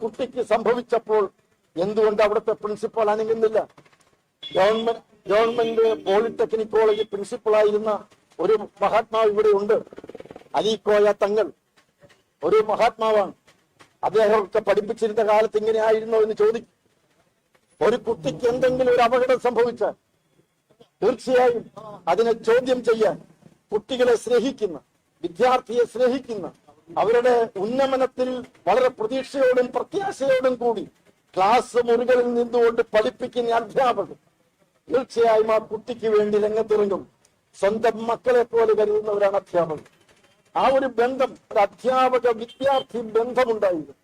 കുട്ടിക്ക് സംഭവിച്ചപ്പോൾ എന്തുകൊണ്ട് അവിടുത്തെ പ്രിൻസിപ്പൽ അനങ്ങുന്നില്ല? ഗവൺമെന്റ് പോളിടെക്നിക് കോളേജ് പ്രിൻസിപ്പളായിരുന്ന ഒരു മഹാത്മാവ് ഇവിടെ ഉണ്ട്. അലിക്കോയ തങ്ങൾ ഒരു മഹാത്മാവാണ്. അദ്ദേഹമൊക്കെ പഠിപ്പിച്ചിരുന്ന കാലത്ത് ഇങ്ങനെ ആയിരുന്നോ എന്ന് ചോദിക്കും. ഒരു കുട്ടിക്ക് എന്തെങ്കിലും ഒരു അപകടം സംഭവിച്ചാൽ തീർച്ചയായും അതിനെ ചോദ്യം ചെയ്യാൻ കുട്ടികളെ സ്നേഹിക്കുന്ന, വിദ്യാർത്ഥിയെ സ്നേഹിക്കുന്ന, അവരുടെ ഉന്നമനത്തിൽ വളരെ പ്രതീക്ഷയോടും പ്രത്യാശയോടും കൂടി ക്ലാസ് മുറികളിൽ നിന്നുകൊണ്ട് പഠിപ്പിക്കുന്ന അധ്യാപകർ തീർച്ചയായും ആ കുട്ടിക്ക് വേണ്ടി രംഗത്തിറങ്ങും. സ്വന്തം മക്കളെ പോലെ കരുതുന്നവരാണ് അധ്യാപകർ. ആ ഒരു ബന്ധം, ഒരു അധ്യാപക വിദ്യാർത്ഥി ബന്ധമുണ്ടായിരുന്നു.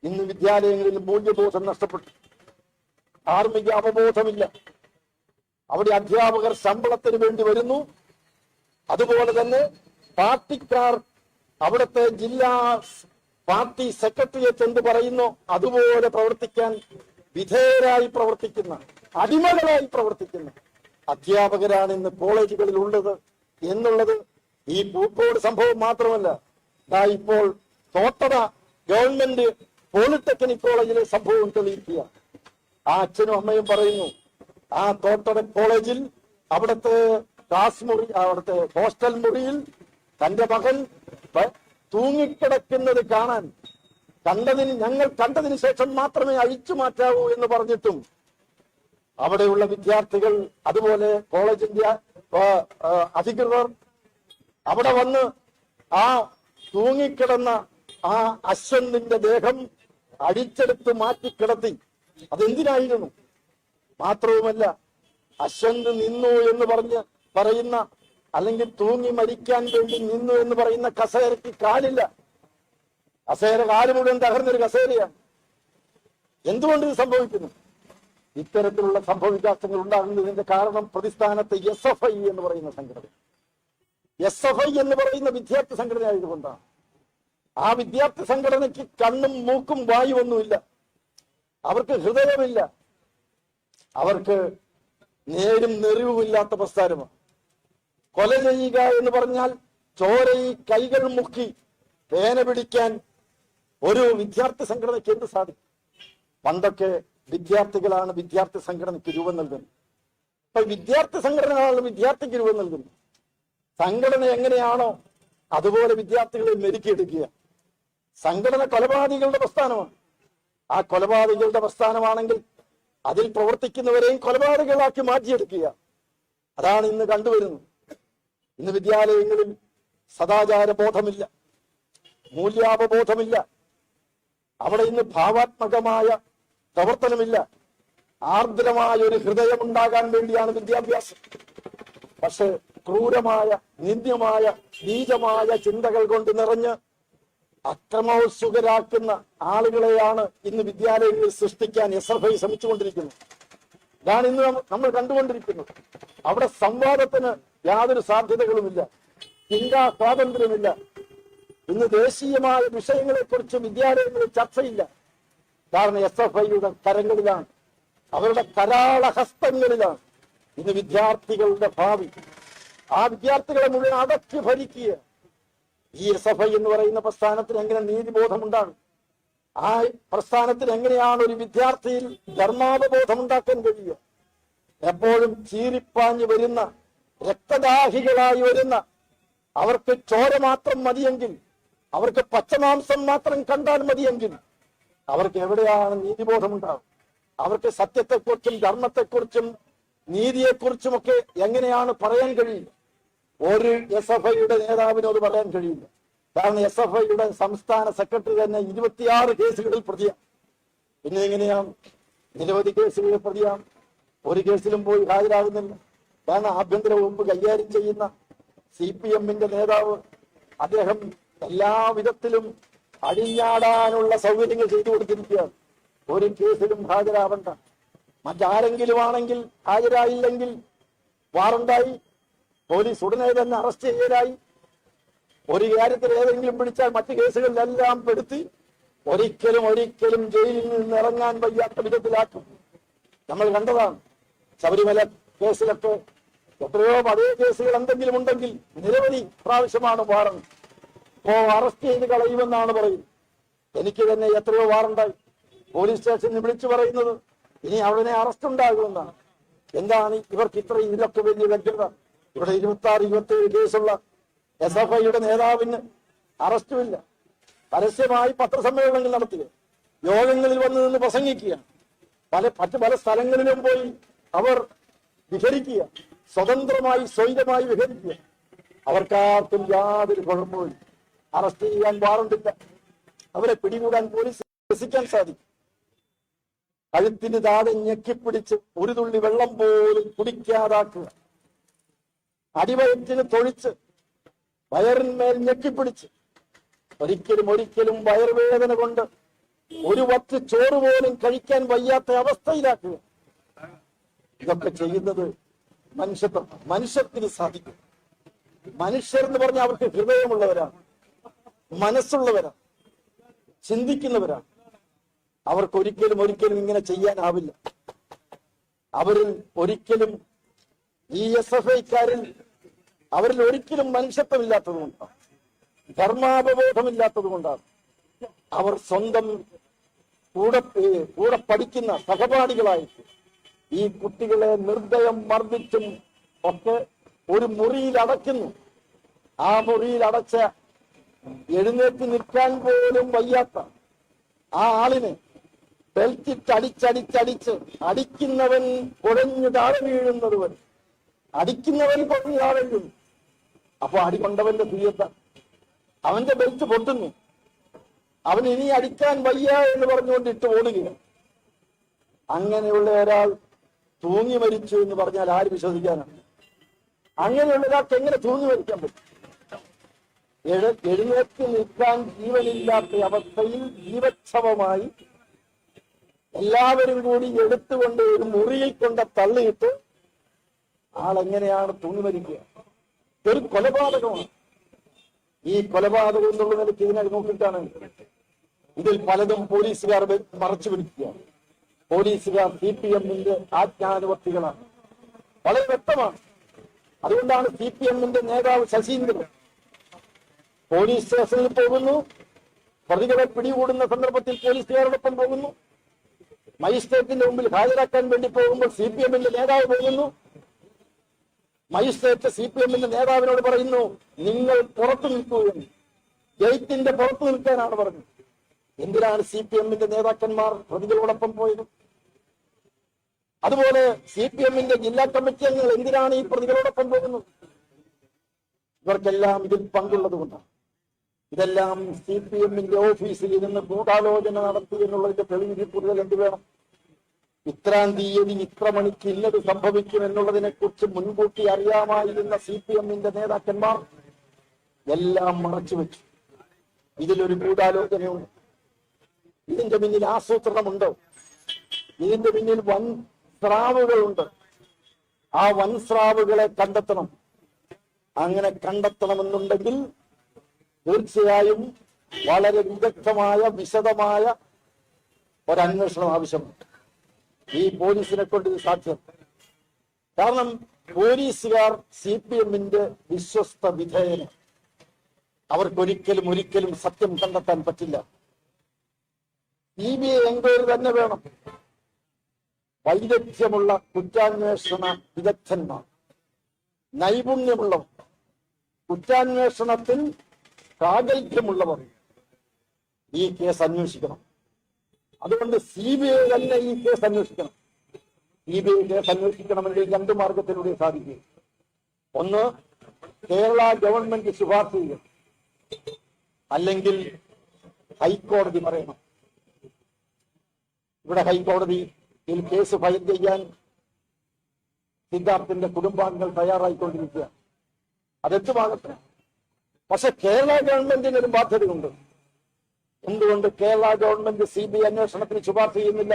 ഇന്ന് വിദ്യാലയങ്ങളിൽ മൂല്യബോധം നഷ്ടപ്പെട്ടു, ധാർമ്മിക അവബോധമില്ല. അവിടെ അധ്യാപകർ ശമ്പളത്തിന് വേണ്ടി വരുന്നു. അതുപോലെ തന്നെ പാർട്ടിക്കാർ അവിടുത്തെ ജില്ലാ പാർട്ടി സെക്രട്ടേറിയറ്റ് എന്ത് പറയുന്നു അതുപോലെ പ്രവർത്തിക്കാൻ വിധേയരായി പ്രവർത്തിക്കുന്ന, അടിമകളായി പ്രവർത്തിക്കുന്ന അധ്യാപകരാണ് ഇന്ന് കോളേജുകളിൽ ഉള്ളത് എന്നുള്ളത് ഈ പൂക്കോട് സംഭവം മാത്രമല്ല. ഇപ്പോൾ തോട്ടട ഗവൺമെന്റ് പോളിടെക്നിക് കോളേജിലെ സംഭവം തെളിയിക്കുക. ആ അച്ഛനും അമ്മയും പറയുന്നു, ആ തോട്ടട കോളേജിൽ അവിടുത്തെ ക്ലാസ് മുറി, അവിടുത്തെ ഹോസ്റ്റൽ മുറിയിൽ തന്റെ മകൻ തൂങ്ങിക്കിടക്കുന്നത് കാണാൻ ഞങ്ങൾ കണ്ടതിന് ശേഷം മാത്രമേ അഴിച്ചു മാറ്റാവൂ എന്ന് പറഞ്ഞിട്ടും അവിടെയുള്ള വിദ്യാർത്ഥികൾ, അതുപോലെ കോളേജിന്റെ അധികൃതർ അവിടെ വന്ന് ആ തൂങ്ങിക്കിടന്ന ആ അശ്വന്തിന്റെ ദേഹം അടിച്ചെടുത്ത് മാറ്റിക്കിടത്തി. അതെന്തിനായിരുന്നു? മാത്രവുമല്ല, അശ്വന്ത് നിന്നു എന്ന് പറയുന്ന, അല്ലെങ്കിൽ തൂങ്ങി മരിക്കാൻ വേണ്ടി നിന്നു എന്ന് പറയുന്ന കസേരയ്ക്ക് കാലില്ല. കസേര കാല് മുഴുവൻ തകർന്നൊരു കസേരയാണ്. എന്തുകൊണ്ട് ഇത് സംഭവിക്കുന്നു? ഇത്തരത്തിലുള്ള സംഭവവികാസങ്ങൾ ഉണ്ടാകുന്നതിന്റെ കാരണം പ്രതിസ്ഥാനത്ത് SFI എന്ന് പറയുന്ന സംഘടന, SFI എന്ന് പറയുന്ന വിദ്യാർത്ഥി സംഘടന ആയതുകൊണ്ടാണ്. ആ വിദ്യാർത്ഥി സംഘടനയ്ക്ക് കണ്ണും മൂക്കും വായുവൊന്നുമില്ല, അവർക്ക് ഹൃദയമില്ല, അവർക്ക് നേരും നെറിവുമില്ലാത്ത പ്രസ്ഥാനമാണ്. കൊല ചെയ്യുക എന്ന് പറഞ്ഞാൽ ചോരയിൽ കൈകൾ മുക്കി പേന പിടിക്കാൻ ഒരു വിദ്യാർത്ഥി സംഘടനയ്ക്ക് എന്ത് സാധിക്കും? പണ്ടൊക്കെ വിദ്യാർത്ഥികളാണ് വിദ്യാർത്ഥി സംഘടനയ്ക്ക് രൂപം നൽകുന്നത്. ഇപ്പൊ വിദ്യാർത്ഥി സംഘടനകളാണ് വിദ്യാർത്ഥിക്ക് രൂപം നൽകുന്നത്. സംഘടന എങ്ങനെയാണോ അതുപോലെ വിദ്യാർത്ഥികളെ മെരുക്കിയെടുക്കുക. സംഘടന കൊലപാതകികളുടെ പ്രസ്ഥാനമാണ്. ആ കൊലപാതകികളുടെ പ്രസ്ഥാനമാണെങ്കിൽ അതിൽ പ്രവർത്തിക്കുന്നവരെയും കൊലപാതകികളാക്കി മാറ്റിയെടുക്കുക. അതാണ് ഇന്ന് കണ്ടുവരുന്നത്. ഇന്ന് വിദ്യാലയങ്ങളിൽ സദാചാര ബോധമില്ല, മൂല്യാവബോധമില്ല. അവിടെ ഇന്ന് ഭാവാത്മകമായ പ്രവർത്തനമില്ല. ആർദ്രമായ ഒരു ഹൃദയം ഉണ്ടാകാൻ വേണ്ടിയാണ് വിദ്യാഭ്യാസം. പക്ഷെ ക്രൂരമായ, നിന്ദ്യമായ, നീചമായ ചിന്തകൾ കൊണ്ട് നിറഞ്ഞ് അക്രമോത്സുകരാക്കുന്ന ആളുകളെയാണ് ഇന്ന് വിദ്യാലയങ്ങളിൽ സൃഷ്ടിക്കാൻ SFI ശ്രമിച്ചുകൊണ്ടിരിക്കുന്നത്. ഇതാണ് ഇന്ന് നമ്മൾ കണ്ടുകൊണ്ടിരിക്കുന്നത്. അവിടെ സംവാദത്തിന് യാതൊരു സാധ്യതകളുമില്ല, ചിന്താ സ്വാതന്ത്ര്യമില്ല. ഇന്ന് ദേശീയമായ വിഷയങ്ങളെ കുറിച്ച് വിദ്യാലയങ്ങളിൽ ചർച്ചയില്ല. കാരണം SFIയുടെ കരങ്ങളിലാണ്, അവരുടെ കരാളഹസ്തങ്ങളിലാണ് ഇന്ന് വിദ്യാർത്ഥികളുടെ ഭാവി. ആ വിദ്യാർത്ഥികളെ മുഴുവൻ അടക്കി ഭരിക്കുക. ഈ SFI എന്ന് പറയുന്ന പ്രസ്ഥാനത്തിന് എങ്ങനെ നീതിബോധമുണ്ടാകും? ആ പ്രസ്ഥാനത്തിന് എങ്ങനെയാണ് ഒരു വിദ്യാർത്ഥിയിൽ ധർമാവബോധം ഉണ്ടാക്കാൻ കഴിയുക? എപ്പോഴും ചീറിപ്പാഞ്ഞു വരുന്ന, രക്തദാഹികളായി വരുന്ന, അവർക്ക് ചോര മാത്രം മതിയെങ്കിൽ, അവർക്ക് പച്ചമാംസം മാത്രം കണ്ടാൽ മതിയെങ്കിൽ അവർക്ക് എവിടെയാണ് നീതിബോധമുണ്ടാകും? അവർക്ക് സത്യത്തെക്കുറിച്ചും ധർമ്മത്തെക്കുറിച്ചും നീതിയെക്കുറിച്ചുമൊക്കെ എങ്ങനെയാണ് പറയാൻ കഴിയുക? ഒരു SFIയുടെ നേതാവിനോട് പറയാൻ കഴിയില്ല. കാരണം SFIയുടെ സംസ്ഥാന സെക്രട്ടറി തന്നെ 26 കേസുകളിൽ പ്രതിയാണ്. പിന്നെ എങ്ങനെയാണ്? നിരവധി കേസുകളിൽ പ്രതിയാണ്, ഒരു കേസിലും പോയി ഹാജരാകുന്നില്ല. കാരണം ആഭ്യന്തര വകുപ്പ് കൈകാര്യം ചെയ്യുന്ന CPMന്റെ നേതാവ്, അദ്ദേഹം എല്ലാ വിധത്തിലും അഴിഞ്ഞാടാനുള്ള സൗകര്യങ്ങൾ ചെയ്തു കൊടുത്തിരിക്കുകയാണ്. ഒരു കേസിലും ഹാജരാവണ്ട. മറ്റാരെങ്കിലും ആണെങ്കിൽ ഹാജരായില്ലെങ്കിൽ വാറണ്ടായി, പോലീസ് ഉടനെ തന്നെ അറസ്റ്റ് ചെയ്യലായി. ഒരു കാര്യത്തിൽ ഏതെങ്കിലും പിടിച്ചാൽ മറ്റു കേസുകളിലെല്ലാം പെടുത്തി ഒരിക്കലും ജയിലിൽ നിന്ന് ഇറങ്ങാൻ വയ്യാത്ത വിധത്തിലാക്കും. നമ്മൾ കണ്ടതാണ്. ശബരിമല കേസിലൊക്കെ എത്രയോ അതേ കേസുകൾ എന്തെങ്കിലും ഉണ്ടെങ്കിൽ നിരവധി പ്രാവശ്യമാണ് വാറണ്ട്. അറസ്റ്റ് ചെയ്ത് കളയുമെന്നാണ് പറയുന്നത്. എനിക്ക് തന്നെ എത്രയോ വാറുണ്ടായി. പോലീസ് സ്റ്റേഷനിൽ വിളിച്ചു പറയുന്നത് ഇനി അവനെ അറസ്റ്റ് ഉണ്ടാകുമെന്നാണ്. എന്താണ് ഇവർക്ക് ഇതിലൊക്കെ വലിയ വ്യക്തത? ഇവിടെ 26-27 കേസുള്ള SFIയുടെ നേതാവിന് അറസ്റ്റുമില്ല. പരസ്യമായി പത്രസമ്മേളനങ്ങൾ നടത്തുക, യോഗങ്ങളിൽ വന്നു നിന്ന് പ്രസംഗിക്കുക, മറ്റു പല സ്ഥലങ്ങളിലും പോയി അവർ വിഹരിക്കുക, സ്വതന്ത്രമായി സ്വൈരമായി വിഹരിക്കുക. അവർക്കാർക്കും യാതൊരു കുഴപ്പമില്ല. അറസ്റ്റ് ചെയ്യാൻ വാറണ്ടില്ല. അവരെ പിടികൂടാൻ പോലീസ് രസിക്കാൻ സാധിക്കും. കഴുത്തിന് താഴെ ഞെക്കിപ്പിടിച്ച് ഒരു തുള്ളി വെള്ളം പോലും കുടിക്കാതാക്കുക, അടിവയറ്റിന് തൊഴിച്ച് വയറിന്മേൽ ഞെക്കിപ്പിടിച്ച് ഒരിക്കലും വയറുവേദന കൊണ്ട് ഒരു വറ്റ് ചോറ് പോലും കഴിക്കാൻ വയ്യാത്ത അവസ്ഥയിലാക്കുക. ഇതൊക്കെ ചെയ്യുന്നത് മനുഷ്യത്തിന് സാധിക്കും. മനുഷ്യർ എന്ന് പറഞ്ഞാൽ അവർക്ക് ഹൃദയമുള്ളവരാണ്, മനസ്സുള്ളവരാണ്, ചിന്തിക്കുന്നവരാണ്. അവർക്ക് ഒരിക്കലും ഇങ്ങനെ ചെയ്യാനാവില്ല. അവരിൽ ഒരിക്കലും ഈ SFIക്കാരിൽ അവരിൽ ഒരിക്കലും മനുഷ്യത്വമില്ലാത്തത് കൊണ്ടാണ്, ധർമാപബോധമില്ലാത്തത് കൊണ്ടാണ്. അവർ സ്വന്തം കൂടെ പഠിക്കുന്ന സഹപാഠികളായിട്ട് ഈ കുട്ടികളെ നിർദ്ദയം മർദ്ദിച്ചും ഒക്കെ ഒരു മുറിയിൽ അടയ്ക്കുന്നു. ആ മുറിയിൽ അടച്ച എഴുന്നേറ്റ് നിൽക്കാൻ പോലും വയ്യാത്ത ആ ആളിനെ ബെൽറ്റിട്ട് അടിച്ചടിച്ചടിച്ച് അടിക്കുന്നവൻ കുഴഞ്ഞു താഴെ വീഴുന്നത് വരെ അടിക്കുന്നവൻ കുഴഞ്ഞു താഴെ വീഴുന്നു. അപ്പൊ അടികൊണ്ടവന്റെ തീയത്ത അവന്റെ ബെൽറ്റ് പൊട്ടുന്നു. അവൻ ഇനി അടിക്കാൻ വയ്യ എന്ന് പറഞ്ഞുകൊണ്ട് ഇട്ട് ഓടുകയാണ്. അങ്ങനെയുള്ള ഒരാൾ തൂങ്ങി മരിച്ചു എന്ന് പറഞ്ഞാൽ ആര് വിശ്വസിക്കാനാണ്? അങ്ങനെയുള്ള ഒരാൾക്ക് എങ്ങനെ തൂങ്ങി മരിക്കാൻ പറ്റും? എഴുന്നേറ്റ് നിൽക്കാൻ ജീവനില്ലാത്ത അവസ്ഥയിൽ ജീവച്ഛവമായി എല്ലാവരും കൂടി എടുത്തുകൊണ്ട് ഒരു മുറിയിൽ കൊണ്ട് തള്ളിയിട്ട് ആളെങ്ങനെയാണ് തൂങ്ങി മരിക്കുക? ഒരു കൊലപാതകമാണ്. ഈ കൊലപാതകം എന്നുള്ള നിലയ്ക്ക് ഇതിനകം നോക്കിയിട്ടാണ് ഇതിൽ പലതും പോലീസുകാർ മറച്ചു പിടിക്കുകയാണ്. പോലീസുകാർ CPMന്റെ ആജ്ഞാനുവർത്തികളാണ്, വളരെ വ്യക്തമാണ്. അതുകൊണ്ടാണ് CPMന്റെ നേതാവ് ശശീന്ദ്രൻ പോലീസ് സ്റ്റേഷനിൽ പോകുന്നു, പ്രതികളെ പിടികൂടുന്ന സന്ദർഭത്തിൽ പോലീസുകാരോടൊപ്പം പോകുന്നു, മജിസ്ട്രേറ്റിന്റെ മുമ്പിൽ ഹാജരാക്കാൻ വേണ്ടി പോകുമ്പോൾ CPMന്റെ നേതാവ് പോകുന്നു. മജിസ്ട്രേറ്റ് CPMന്റെ നേതാവിനോട് പറയുന്നു, നിങ്ങൾ പുറത്തു നിൽക്കൂ എന്ന്. ഗേറ്റിന്റെ പുറത്തു നിൽക്കാനാണ് പറഞ്ഞത്. എന്തിനാണ് CPMന്റെ നേതാക്കന്മാർ പ്രതികളോടൊപ്പം പോയത്? അതുപോലെ CPMന്റെ ജില്ലാ കമ്മിറ്റി അംഗങ്ങൾ എന്തിനാണ് ഈ പ്രതികളോടൊപ്പം പോകുന്നത്? ഇവർക്കെല്ലാം ഇതിൽ പങ്കുള്ളത് കൊണ്ടാണ്. ഇതെല്ലാം CPMന്റെ ഓഫീസിൽ ഇരുന്ന് ഗൂഢാലോചന നടത്തി എന്നുള്ളതിന്റെ തെളിവിൽ കൂടുതൽ എന്ത് വേണം? ഇത്രാം തീയതി ഇത്ര മണിക്ക് ഇന്നത് സംഭവിക്കും എന്നുള്ളതിനെ കുറിച്ച് മുൻകൂട്ടി അറിയാമായിരുന്ന CPMന്റെ നേതാക്കന്മാർ എല്ലാം മറച്ചുവെച്ചു. ഇതിലൊരു ഗൂഢാലോചനയുണ്ട്. ഇതിന്റെ പിന്നിൽ ആസൂത്രണമുണ്ടോ? ഇതിന്റെ പിന്നിൽ വൻ സ്രാവുകളുണ്ട്. ആ വൻ സ്രാവുകളെ കണ്ടെത്തണം. അങ്ങനെ കണ്ടെത്തണമെന്നുണ്ടെങ്കിൽ തീർച്ചയായും വളരെ വിദഗ്ധമായ വിശദമായ ഒരന്വേഷണം ആവശ്യമുണ്ട്. ഈ പോലീസിനെ കൊണ്ട് ഇത് സാധ്യം. കാരണം പോലീസുകാർ CPMന്റെ വിശ്വസ്ത വിധേയന. അവർക്കൊരിക്കലും സത്യം കണ്ടെത്താൻ പറ്റില്ല. CBI എൻക്വയറി തന്നെ വേണം. വൈദഗ്ധ്യമുള്ള കുറ്റാന്വേഷണ വിദഗ്ധന്മാർ, നൈപുണ്യമുള്ളവർ, കുറ്റാന്വേഷണത്തിൽ പ്രാഗൽഭ്യമുള്ളവർ ഈ കേസ് അന്വേഷിക്കണം. അതുകൊണ്ട് CBI തന്നെ ഈ കേസ് അന്വേഷിക്കണം. CBI കേസ് അന്വേഷിക്കണമെങ്കിൽ 2 മാർഗത്തിലൂടെ സാധിക്കും. ഒന്ന്, കേരള ഗവൺമെന്റ് ശുപാർശ ചെയ്യണം, അല്ലെങ്കിൽ ഹൈക്കോടതി പറയണം. ഇവിടെ ഹൈക്കോടതിയിൽ കേസ് ഫയൽ ചെയ്യാൻ സിദ്ധാർത്ഥിന്റെ കുടുംബാംഗങ്ങൾ തയ്യാറായിക്കൊണ്ടിരിക്കുക. അതെത്തുമാകട്ടെ. പക്ഷെ കേരള ഗവൺമെന്റിന് ഒരു ബാധ്യതയുണ്ട്. എന്തുകൊണ്ട് കേരള ഗവൺമെന്റ് CBI അന്വേഷണത്തിന് ശുപാർശ ചെയ്യുന്നില്ല?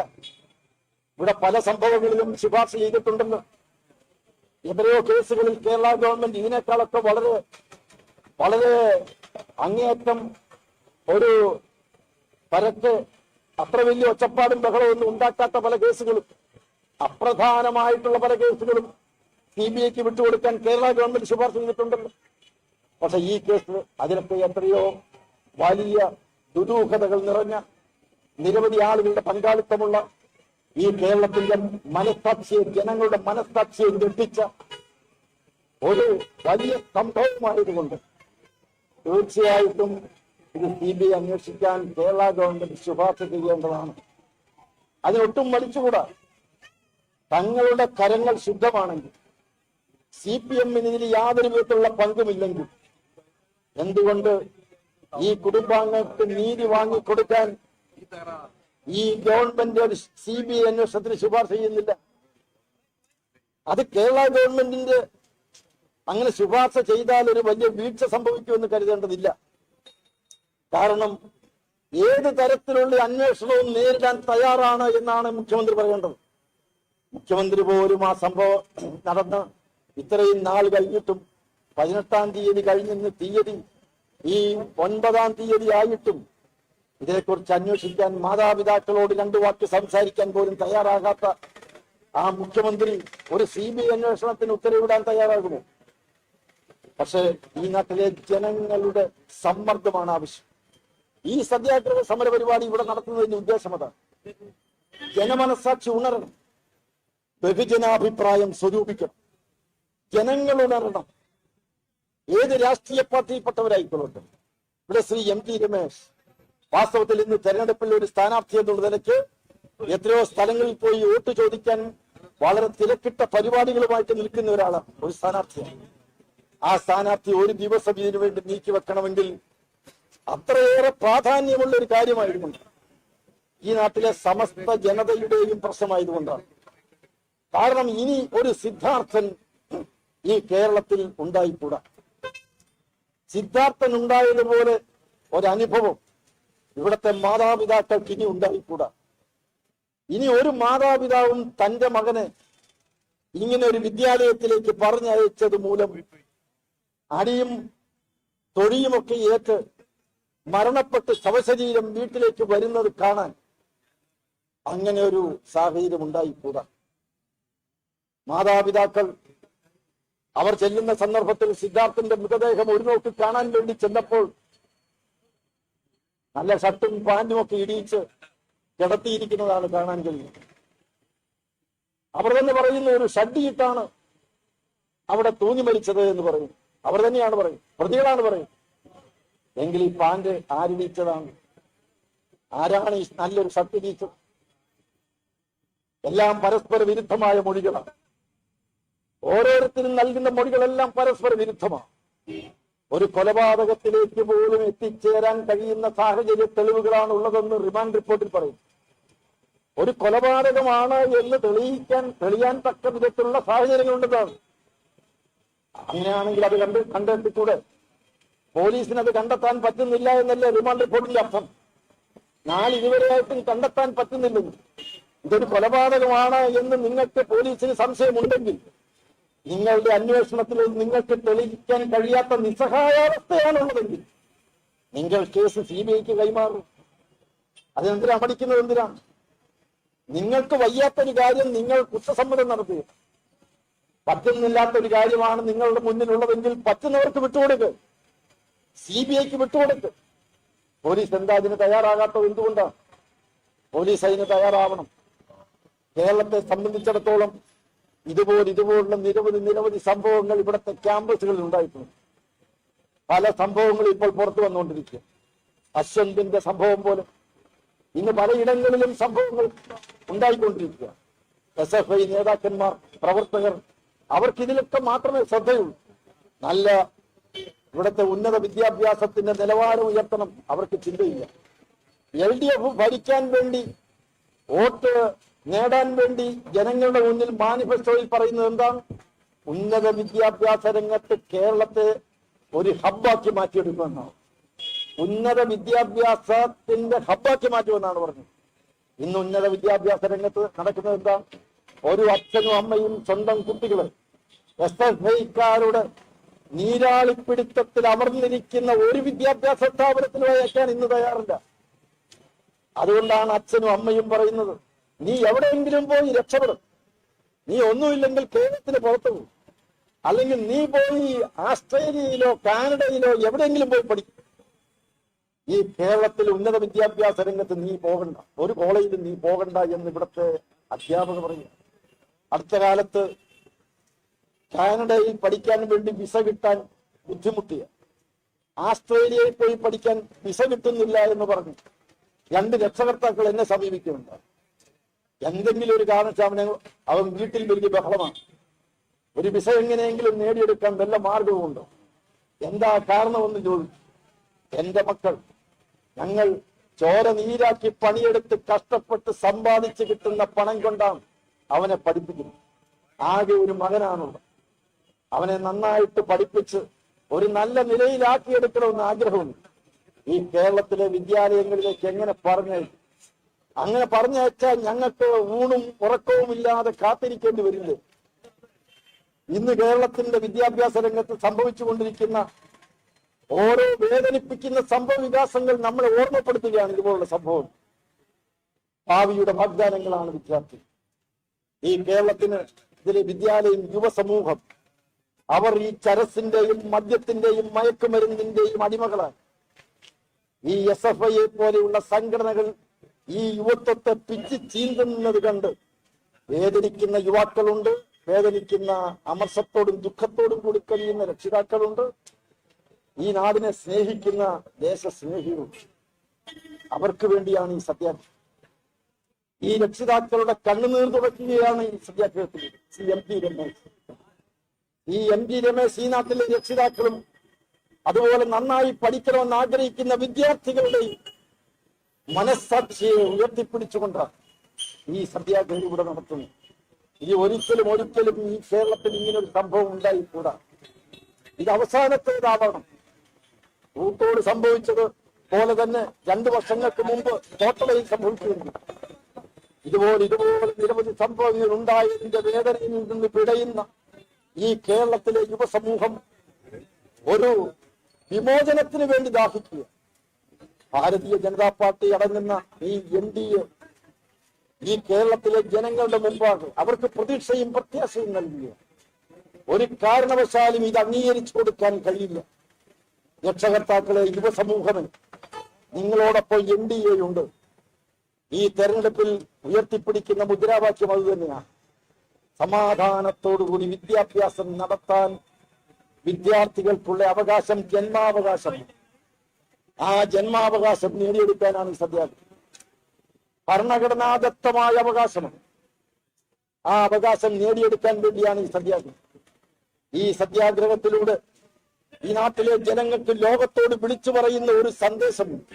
ഇവിടെ പല സംഭവങ്ങളിലും ശുപാർശ ചെയ്തിട്ടുണ്ടല്ലോ. എത്രയോ കേസുകളിൽ കേരള ഗവൺമെന്റ് ഇതിനേക്കാളൊക്കെ വളരെ അങ്ങേയറ്റം ഒരു പരക്കെ അത്ര വലിയ ഒച്ചപ്പാടും ബഹളമൊന്നും ഉണ്ടാക്കാത്ത പല കേസുകളും, അപ്രധാനമായിട്ടുള്ള പല കേസുകളും CBIക്ക് വിട്ടുകൊടുക്കാൻ കേരള ഗവൺമെന്റ് ശുപാർശ ചെയ്തിട്ടുണ്ടല്ലോ. പക്ഷെ ഈ കേസ് അതിനൊക്കെ എത്രയോ വലിയ ദുരൂഹതകൾ നിറഞ്ഞ നിരവധി ആളുകളുടെ പങ്കാളിത്തമുള്ള ഈ കേരളത്തിന്റെ മനസ്സാക്ഷിയെ, ജനങ്ങളുടെ മനസ്സാക്ഷിയെ ഞെട്ടിച്ച ഒരു വലിയ സംഭവമായതുകൊണ്ട് തീർച്ചയായിട്ടും ഇത് CBI അന്വേഷിക്കാൻ കേരള ഗവൺമെന്റ് ശുപാർശ ചെയ്യേണ്ടതാണ്. അതിനൊട്ടും മടിച്ചുകൂടാ. തങ്ങളുടെ കരങ്ങൾ ശുദ്ധമാണെങ്കിൽ, CPM-ന് ഇതിൽ യാതൊരു വിധത്തിലുള്ള പങ്കുമില്ലെങ്കിൽ, എന്തുകൊണ്ട് ഈ കുടുംബാംഗങ്ങൾക്ക് നീതി വാങ്ങിക്കൊടുക്കാൻ ഈ ഗവൺമെന്റ് ഒരു CBI അന്വേഷണത്തിന് ശുപാർശ ചെയ്യുന്നില്ല? അത് കേരള ഗവൺമെന്റിന്റെ അങ്ങനെ ശുപാർശ ചെയ്താൽ ഒരു വലിയ വീഴ്ച സംഭവിക്കുമെന്ന് കരുതേണ്ടതില്ല. കാരണം ഏത് തരത്തിലുള്ള അന്വേഷണവും നേരിടാൻ തയ്യാറാണ് എന്നാണ് മുഖ്യമന്ത്രി പറയേണ്ടത്. മുഖ്യമന്ത്രി പോലും ആ സംഭവം നടന്ന് ഇത്രയും നാൾ കഴിഞ്ഞിട്ടും 18-ാം തീയതി കഴിഞ്ഞിന്ന് തീയതി ഈ 9-ാം തീയതി ആയിട്ടും ഇതേക്കുറിച്ച് അന്വേഷിക്കാൻ മാതാപിതാക്കളോട് 2 വാക്ക് സംസാരിക്കാൻ പോലും തയ്യാറാകാത്ത ആ മുഖ്യമന്ത്രി ഒരു CBI അന്വേഷണത്തിന് ഉത്തരവിടാൻ തയ്യാറാകുമോ? പക്ഷെ ഈ നാട്ടിലെ ജനങ്ങളുടെ സമ്മർദ്ദമാണ് ആവശ്യം. ഈ സത്യാഗ്രഹ സമര പരിപാടി ഇവിടെ നടത്തുന്നതിന്റെ ഉദ്ദേശം അതാണ്. ജനമനസാക്ഷി ഉണരണം, ബഹുജനാഭിപ്രായം സ്വരൂപിക്കണം, ജനങ്ങൾ ഉണരണം. ഏത് രാഷ്ട്രീയ പാർട്ടിയിൽപ്പെട്ടവരായിക്കൊള്ളട്ടെ. ഇവിടെ ശ്രീ MT രമേശ് വാസ്തവത്തിൽ ഇന്ന് തെരഞ്ഞെടുപ്പിൽ ഒരു സ്ഥാനാർത്ഥി എന്നുള്ള നിലയ്ക്ക് എത്രയോ സ്ഥലങ്ങളിൽ പോയി വോട്ട് ചോദിക്കാൻ വളരെ തിരക്കിട്ട പരിപാടികളുമായിട്ട് നിൽക്കുന്ന ഒരാളാണ്, ഒരു സ്ഥാനാർത്ഥിയാണ്. ആ സ്ഥാനാർത്ഥി ഒരു ദിവസം ഇതിനു വേണ്ടി നീക്കി വെക്കണമെങ്കിൽ അത്രയേറെ പ്രാധാന്യമുള്ള ഒരു കാര്യമായിരുന്നു. ഈ നാട്ടിലെ സമസ്ത ജനതയുടെയും പ്രശ്നമായതുകൊണ്ടാണ്. കാരണം ഇനി ഒരു സിദ്ധാർത്ഥൻ ഈ കേരളത്തിൽ ഉണ്ടായിക്കൂടാ. സിദ്ധാർത്ഥൻ ഉണ്ടായതുപോലെ ഒരനുഭവം ഇവിടുത്തെ മാതാപിതാക്കൾക്ക് ഇനി ഉണ്ടായിക്കൂടാ. ഇനി ഒരു മാതാപിതാവും തന്റെ മകനെ ഇങ്ങനെ ഒരു വിദ്യാലയത്തിലേക്ക് പറഞ്ഞയച്ചത് മൂലം അടിയും തൊഴിയുമൊക്കെ ഏറ്റ് മരണപ്പെട്ട് ശവശരീരം വീട്ടിലേക്ക് വരുന്നത് കാണാൻ അങ്ങനെ ഒരു സാഹചര്യം ഉണ്ടായിക്കൂടാ. മാതാപിതാക്കൾ അവർ ചെല്ലുന്ന സന്ദർഭത്തിൽ സിദ്ധാർത്ഥന്റെ മൃതദേഹം ഒരു നോക്ക് കാണാൻ വേണ്ടി ചെന്നപ്പോൾ നല്ല ഷർട്ടും പാന്റും ഒക്കെ ഇടിയിച്ച് കിടത്തിയിരിക്കുന്നതാണ് കാണാൻ കഴിയുന്നത്. അവർ തന്നെ പറയുന്ന ഒരു ഷഡ്ഡിയിട്ടാണ് അവിടെ തൂങ്ങി മരിച്ചത് എന്ന് പറയും. അവർ തന്നെയാണ് പറയും, പ്രതികളാണ് പറയും. എങ്കിൽ ഈ പാന്റ് ആരിടിച്ചതാണ്? ആരാണ് ഈ നല്ലൊരു ഷർട്ട് ഇടിച്ചത്? എല്ലാം പരസ്പര വിരുദ്ധമായ മൊഴികളാണ്. ഓരോരുത്തരും നൽകുന്ന മൊഴികളെല്ലാം പരസ്പര വിരുദ്ധമാണ്. ഒരു കൊലപാതകത്തിലേക്ക് പോലും എത്തിച്ചേരാൻ കഴിയുന്ന സാഹചര്യ തെളിവുകളാണ് ഉള്ളതെന്ന് റിമാൻഡ് റിപ്പോർട്ടിൽ പറയും. ഒരു കൊലപാതകമാണ് എന്ന് തെളിയാൻ തക്ക വിധത്തിലുള്ള സാഹചര്യങ്ങളുണ്ടെന്നാണ്. അങ്ങനെയാണെങ്കിൽ അത് കണ്ടെത്തിക്കൂടെ? പോലീസിന് അത് കണ്ടെത്താൻ പറ്റുന്നില്ല എന്നല്ലേ റിമാൻഡ് റിപ്പോർട്ടിന്റെ അർത്ഥം. ഇതുവരെയായിട്ടും കണ്ടെത്താൻ പറ്റുന്നില്ലെങ്കിൽ, ഇതൊരു കൊലപാതകമാണ് എന്ന് നിങ്ങൾക്ക് പോലീസിന് സംശയമുണ്ടെങ്കിൽ, നിങ്ങളുടെ അന്വേഷണത്തിൽ നിങ്ങൾക്ക് തെളിയിക്കാൻ കഴിയാത്ത നിസ്സഹായാവസ്ഥയാണുള്ളതെങ്കിൽ നിങ്ങൾ കേസ് CBIക്ക് കൈമാറും. അതിനെന്തിനാ പഠിക്കുന്നത്? എന്തിനാണ്? നിങ്ങൾക്ക് വയ്യാത്തൊരു കാര്യം നിങ്ങൾ കുറ്റസമ്മതം നടത്തുക. പറ്റുന്നില്ലാത്തൊരു കാര്യമാണ് നിങ്ങളുടെ മുന്നിലുള്ളതെങ്കിൽ പറ്റുന്നവർക്ക് വിട്ടുകൊടുക്കുക, CBIക്ക് വിട്ടുകൊടുക്കുക. പോലീസ് എന്താ അതിന് തയ്യാറാകാത്തത്? എന്തുകൊണ്ടാണ്? പോലീസ് അതിന് തയ്യാറാവണം. കേരളത്തെ സംബന്ധിച്ചിടത്തോളം ഇതുപോലുള്ള നിരവധി സംഭവങ്ങൾ ഇവിടുത്തെ ക്യാമ്പസുകളിൽ ഉണ്ടായിട്ടുണ്ട്. പല സംഭവങ്ങളും ഇപ്പോൾ പുറത്തു വന്നുകൊണ്ടിരിക്കുക. അശ്വന്തിന്റെ സംഭവം പോലെ ഇന്ന് പലയിടങ്ങളിലും സംഭവങ്ങൾ ഉണ്ടായിക്കൊണ്ടിരിക്കുക. SFI നേതാക്കന്മാർ, പ്രവർത്തകർ, അവർക്കിതിലൊക്കെ മാത്രമേ ശ്രദ്ധയുള്ളൂ. നല്ല ഇവിടുത്തെ ഉന്നത വിദ്യാഭ്യാസത്തിന്റെ നിലവാരം ഉയർത്തണം, അവർക്ക് ചിന്തയില്ല. LDF ഭരിക്കാൻ വേണ്ടി, വോട്ട് നേടാൻ വേണ്ടി ജനങ്ങളുടെ മുന്നിൽ മാനിഫെസ്റ്റോയിൽ പറയുന്നത് എന്താണ്? ഉന്നത വിദ്യാഭ്യാസ രംഗത്ത് കേരളത്തെ ഒരു ഹബ്ബാക്കി മാറ്റിയെടുക്കുമെന്നാണ്. ഉന്നത വിദ്യാഭ്യാസത്തിന്റെ ഹബ്ബാക്കി മാറ്റുമെന്നാണ് പറഞ്ഞത്. ഇന്ന് ഉന്നത വിദ്യാഭ്യാസ രംഗത്ത് നടക്കുന്നത് എന്താ? ഒരു അച്ഛനും അമ്മയും സ്വന്തം കുട്ടികളെ SFIക്കാരുടെ നീരാളിപ്പിടുത്തത്തിൽ അമർന്നിരിക്കുന്ന ഒരു വിദ്യാഭ്യാസ സ്ഥാപനത്തിൽ അയക്കാൻ ഇന്ന് തയ്യാറില്ല. അതുകൊണ്ടാണ് അച്ഛനും അമ്മയും പറയുന്നത്, നീ എവിടെയെങ്കിലും പോയി രക്ഷപ്പെടും. നീ ഒന്നുമില്ലെങ്കിൽ കേരളത്തിന് പുറത്തു പോകും, അല്ലെങ്കിൽ നീ പോയി ആസ്ട്രേലിയയിലോ കാനഡയിലോ എവിടെയെങ്കിലും പോയി പഠിക്കും. ഈ കേരളത്തിൽ ഉന്നത വിദ്യാഭ്യാസ രംഗത്ത് നീ പോകണ്ട, ഒരു കോളേജിൽ നീ പോകണ്ട എന്ന് ഇവിടുത്തെ അധ്യാപകർ പറയും. അടുത്ത കാലത്ത് കാനഡയിൽ പഠിക്കാൻ വേണ്ടി വിസ കിട്ടാൻ ബുദ്ധിമുട്ടിയ, ആസ്ട്രേലിയയിൽ പോയി പഠിക്കാൻ വിസ കിട്ടുന്നില്ല എന്ന് പറഞ്ഞു 2 രക്ഷകർത്താക്കൾ എന്നെ സമീപിക്കുന്നുണ്ട്. എന്തെങ്കിലും ഒരു കാരണവശാൽ അവൻ വീട്ടിൽ വലിയ ബഹളമാണ്. ഒരു വിസ എങ്ങനെയെങ്കിലും നേടിയെടുക്കാൻ വല്ല മാർഗവുമുണ്ടോ? എന്താ കാരണമെന്ന് ചോദിച്ചു. എന്റെ മക്കൾ, ഞങ്ങൾ ചോര നീരാക്കി പണിയെടുത്ത് കഷ്ടപ്പെട്ട് സമ്പാദിച്ച് കിട്ടുന്ന പണം കൊണ്ടാണ് അവനെ പഠിപ്പിക്കുന്നത്. ആകെ ഒരു മകനാണുള്ളത്. അവനെ നന്നായിട്ട് പഠിപ്പിച്ച് ഒരു നല്ല നിലയിലാക്കിയെടുക്കണമെന്ന് ആഗ്രഹമുണ്ട്. ഈ കേരളത്തിലെ വിദ്യാലയങ്ങളിലേക്ക് എങ്ങനെ പറഞ്ഞയക്കും? അങ്ങനെ പറഞ്ഞയച്ചാൽ ഞങ്ങൾക്ക് ഊണും ഉറക്കവും ഇല്ലാതെ കാത്തിരിക്കേണ്ടി വരില്ലേ? ഇന്ന് കേരളത്തിന്റെ വിദ്യാഭ്യാസ രംഗത്ത് സംഭവിച്ചുകൊണ്ടിരിക്കുന്ന ഓരോ വേദനിപ്പിക്കുന്ന സംഭവ വികാസങ്ങൾ നമ്മളെ ഓർമ്മപ്പെടുത്തുകയാണ്. ഇതുപോലുള്ള സംഭവം ഭാവിയുടെ വാഗ്ദാനങ്ങളാണ് വിദ്യാർത്ഥി. ഈ കേരളത്തിന് ഇതിലെ വിദ്യാലയം, യുവസമൂഹം, അവർ ഈ ചരസിന്റെയും മദ്യത്തിന്റെയും മയക്കുമരുന്നിന്റെയും അടിമകളാണ്. ഈ SFI പോലെയുള്ള സംഘടനകൾ ഈ യുവത്വത്തെ പിച്ച് ചീന്തുന്നത് കണ്ട് വേദനിക്കുന്ന യുവാക്കളുണ്ട്, വേദനിക്കുന്ന അമർഷത്തോടും ദുഃഖത്തോടും കൂടി കഴിയുന്ന രക്ഷിതാക്കളുണ്ട്, ഈ നാടിനെ സ്നേഹിക്കുന്ന ദേശസ്നേഹികളുണ്ട്. അവർക്ക് വേണ്ടിയാണ് ഈ സത്യാഗ്രഹം. ഈ രക്ഷിതാക്കളുടെ കണ്ണുനീർ തുടയ്ക്കുകയാണ് ഈ സത്യാഗ്രഹത്തിൽ MP രമേശ്. ഈ MP രമേശ് ഈ നാട്ടിലെ രക്ഷിതാക്കളും അതുപോലെ നന്നായി പഠിക്കണമെന്ന് ആഗ്രഹിക്കുന്ന വിദ്യാർത്ഥികളുടെയും മനസ്സാക്ഷിയെ ഉയർത്തിപ്പിടിച്ചുകൊണ്ടാണ് ഈ സത്യാഗ്രഹം ഇവിടെ നടത്തുന്നത്. ഇനി ഒരിക്കലും ഈ കേരളത്തിൽ ഇങ്ങനൊരു സംഭവം ഉണ്ടായിക്കൂടാ. ഇത് അവസാനത്തേതാവണം. ഊട്ടോട് സംഭവിച്ചത് പോലെ തന്നെ 2 വർഷങ്ങൾക്ക് മുമ്പ് തോട്ടടയിൽ സംഭവിച്ചിരുന്നു. ഇതുപോലെ നിരവധി സംഭവങ്ങൾ ഉണ്ടായതിന്റെ വേദനയിൽ നിന്ന് പിടയുന്ന ഈ കേരളത്തിലെ യുവസമൂഹം ഒരു വിമോചനത്തിന് വേണ്ടി ദാഹിക്കുക. ഭാരതീയ ജനതാ പാർട്ടി അടങ്ങുന്ന ഈ NDA ഈ കേരളത്തിലെ ജനങ്ങളുടെ മുമ്പാകെ അവർക്ക് പ്രതീക്ഷയും പ്രത്യാശയും നൽകുക. ഒരു കാരണവശാലും ഇത് അംഗീകരിച്ചു കൊടുക്കാൻ കഴിയില്ല. രക്ഷകർത്താക്കളെ, യുവസമൂഹമേ, നിങ്ങളോടൊപ്പം NDA ഉണ്ട്. ഈ തെരഞ്ഞെടുപ്പിൽ ഉയർത്തിപ്പിടിക്കുന്ന മുദ്രാവാക്യം അത് തന്നെയാണ്. സമാധാനത്തോടുകൂടി വിദ്യാഭ്യാസം നടത്താൻ വിദ്യാർത്ഥികൾക്കുള്ള അവകാശം ജന്മാവകാശം. ആ ജന്മാവകാശം നേടിയെടുക്കാനാണ് ഈ സത്യാഗ്രഹം. ഭരണഘടനാദത്തമായ അവകാശമാണ്. ആ അവകാശം നേടിയെടുക്കാൻ വേണ്ടിയാണ് ഈ സത്യാഗ്രഹം. ഈ സത്യാഗ്രഹത്തിലൂടെ ഈ നാട്ടിലെ ജനങ്ങൾക്ക് ലോകത്തോട് വിളിച്ചു പറയുന്ന ഒരു സന്ദേശമുണ്ട്.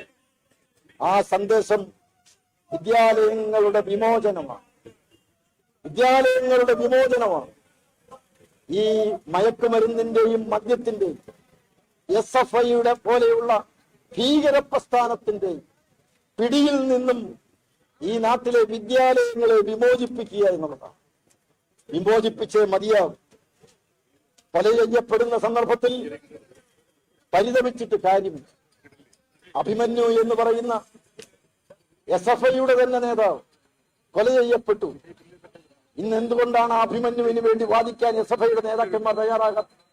ആ സന്ദേശം വിദ്യാലയങ്ങളുടെ വിമോചനമാണ്. വിദ്യാലയങ്ങളുടെ വിമോചനമാണ്. ഈ മയക്കുമരുന്നിന്റെയും മദ്യത്തിന്റെയും SFIയുടെ പോലെയുള്ള ഭീകര പ്രസ്ഥാനത്തിന്റെയും പിടിയിൽ നിന്നും ഈ നാട്ടിലെ വിദ്യാലയങ്ങളെ വിമോചിപ്പിക്കുക എന്നുള്ളതാണ്. വിമോചിപ്പിച്ചേ മതിയാവും. കൊല ചെയ്യപ്പെടുന്ന സന്ദർഭത്തിൽ പരിതപിച്ചിട്ട് കാര്യമില്ല. അഭിമന്യു എന്ന് പറയുന്ന SFIയുടെ തന്നെ നേതാവ് കൊല ചെയ്യപ്പെട്ടു. ഇന്ന് എന്തുകൊണ്ടാണ് അഭിമന്യുവിന് വേണ്ടി വാദിക്കാൻ SFIയുടെ നേതാക്കന്മാർ തയ്യാറാകാത്തത്?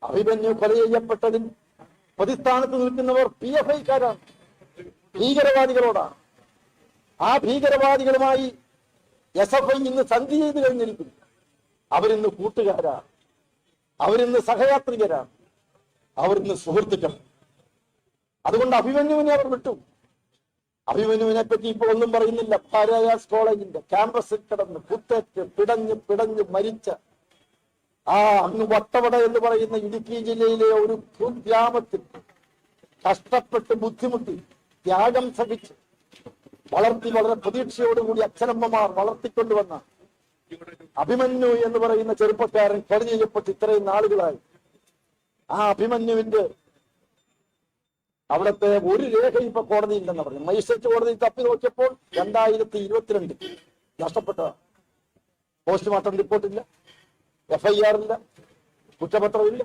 അഭിമന്യു കൊല ചെയ്യപ്പെട്ടതിൽ പ്രതിസ്ഥാനത്ത് നിൽക്കുന്നവർ PFIക്കാരാണ്, ഭീകരവാദികളോടാണ്. ആ ഭീകരവാദികളുമായി SFI ഇന്ന് സന്ധി ചെയ്ത് കഴിഞ്ഞിരിക്കുന്നു. അവരിന്ന് കൂട്ടുകാരാണ്, അവരിന്ന് സഹയാത്രികരാണ്, അവരിന്ന് സുഹൃത്തുക്കൾ. അതുകൊണ്ട് അഭിമന്യുവിനെ അവർ വിട്ടു. അഭിമന്യുവിനെ പറ്റി ഇപ്പോൾ ഒന്നും പറയുന്നില്ല. പാരായാസ് കോളേജിന്റെ ക്യാമ്പസിൽ കിടന്ന് കുത്തേറ്റ് പിടഞ്ഞ് മരിച്ച ആ അങ്ങ് വട്ടവട എന്ന് പറയുന്ന ഇടുക്കി ജില്ലയിലെ ഒരു കുഗ്രാമത്തിൽ കഷ്ടപ്പെട്ട് ബുദ്ധിമുട്ടി ത്യാഗം സഹിച്ച് വളരെ പ്രതീക്ഷയോടുകൂടി അച്ഛനമ്മമാർ വളർത്തിക്കൊണ്ടുവന്ന അഭിമന്യു എന്ന് പറയുന്ന ചെറുപ്പക്കാരൻ കൊല ചെയ്യപ്പെട്ട് ഇത്രയും നാളുകളായി. ആ അഭിമന്യുവിന്റെ അവിടുത്തെ ഒരു രേഖ ഇപ്പൊ കോടതിയില്ലെന്ന് പറഞ്ഞു. മജിസ്ട്രേറ്റ് കോടതിയിൽ തപ്പി നോക്കിയപ്പോൾ 2022 നഷ്ടപ്പെട്ടതാണ്. പോസ്റ്റ്മോർട്ടം റിപ്പോർട്ടില്ല, FIR ഇല്ല, കുറ്റപത്രമില്ല,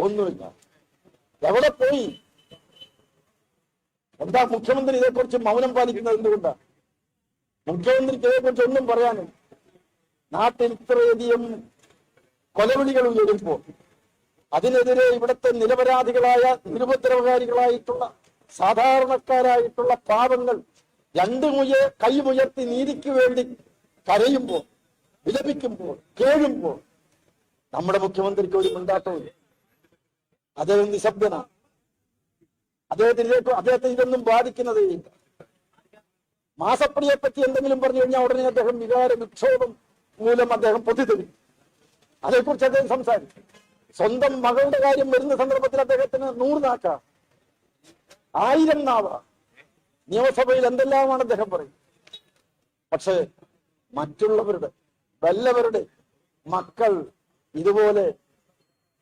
ഒന്നുമില്ല. എവിടെ പോയി? എന്താ മുഖ്യമന്ത്രി ഇതേക്കുറിച്ച് മൗനം പാലിക്കുന്നത്? എന്തുകൊണ്ടാണ് മുഖ്യമന്ത്രിക്ക് ഇതേക്കുറിച്ച് ഒന്നും പറയാനും? നാട്ടിൽ ഇത്രയധികം കൊലവിളികൾ ഉയരുമ്പോൾ അതിനെതിരെ ഇവിടുത്തെ നിരപരാധികളായ നിരുപദ്രവകാരികളായിട്ടുള്ള സാധാരണക്കാരായിട്ടുള്ള പാവങ്ങൾ കൈമുയർത്തി നീതിക്ക് വേണ്ടി കരയുമ്പോൾ, വിലപിക്കുമ്പോൾ, കേഴുമ്പോൾ നമ്മുടെ മുഖ്യമന്ത്രിക്ക് ഒരു മിണ്ടാട്ടമില്ല. അദ്ദേഹം നിശബ്ദനാണ്. അദ്ദേഹത്തെ ഇതൊന്നും ബാധിക്കുന്നതേ ഇല്ല. മാസപ്പടിയെ പറ്റി എന്തെങ്കിലും പറഞ്ഞു കഴിഞ്ഞാൽ ഉടനെ അദ്ദേഹം വികാര വിക്ഷോഭം മൂലം അദ്ദേഹം പൊട്ടിത്തെറി. അതേക്കുറിച്ച് അദ്ദേഹം സംസാരിക്കും. സ്വന്തം മകളുടെ കാര്യം വരുന്ന സന്ദർഭത്തിൽ അദ്ദേഹത്തിന് 100 നാക്ക, 1000 നാവ. നിയമസഭയിൽ എന്തെല്ലാമാണ് അദ്ദേഹം പറയും. പക്ഷെ മറ്റുള്ളവരുടെ വല്ലവരുടെ മക്കൾ ഇതുപോലെ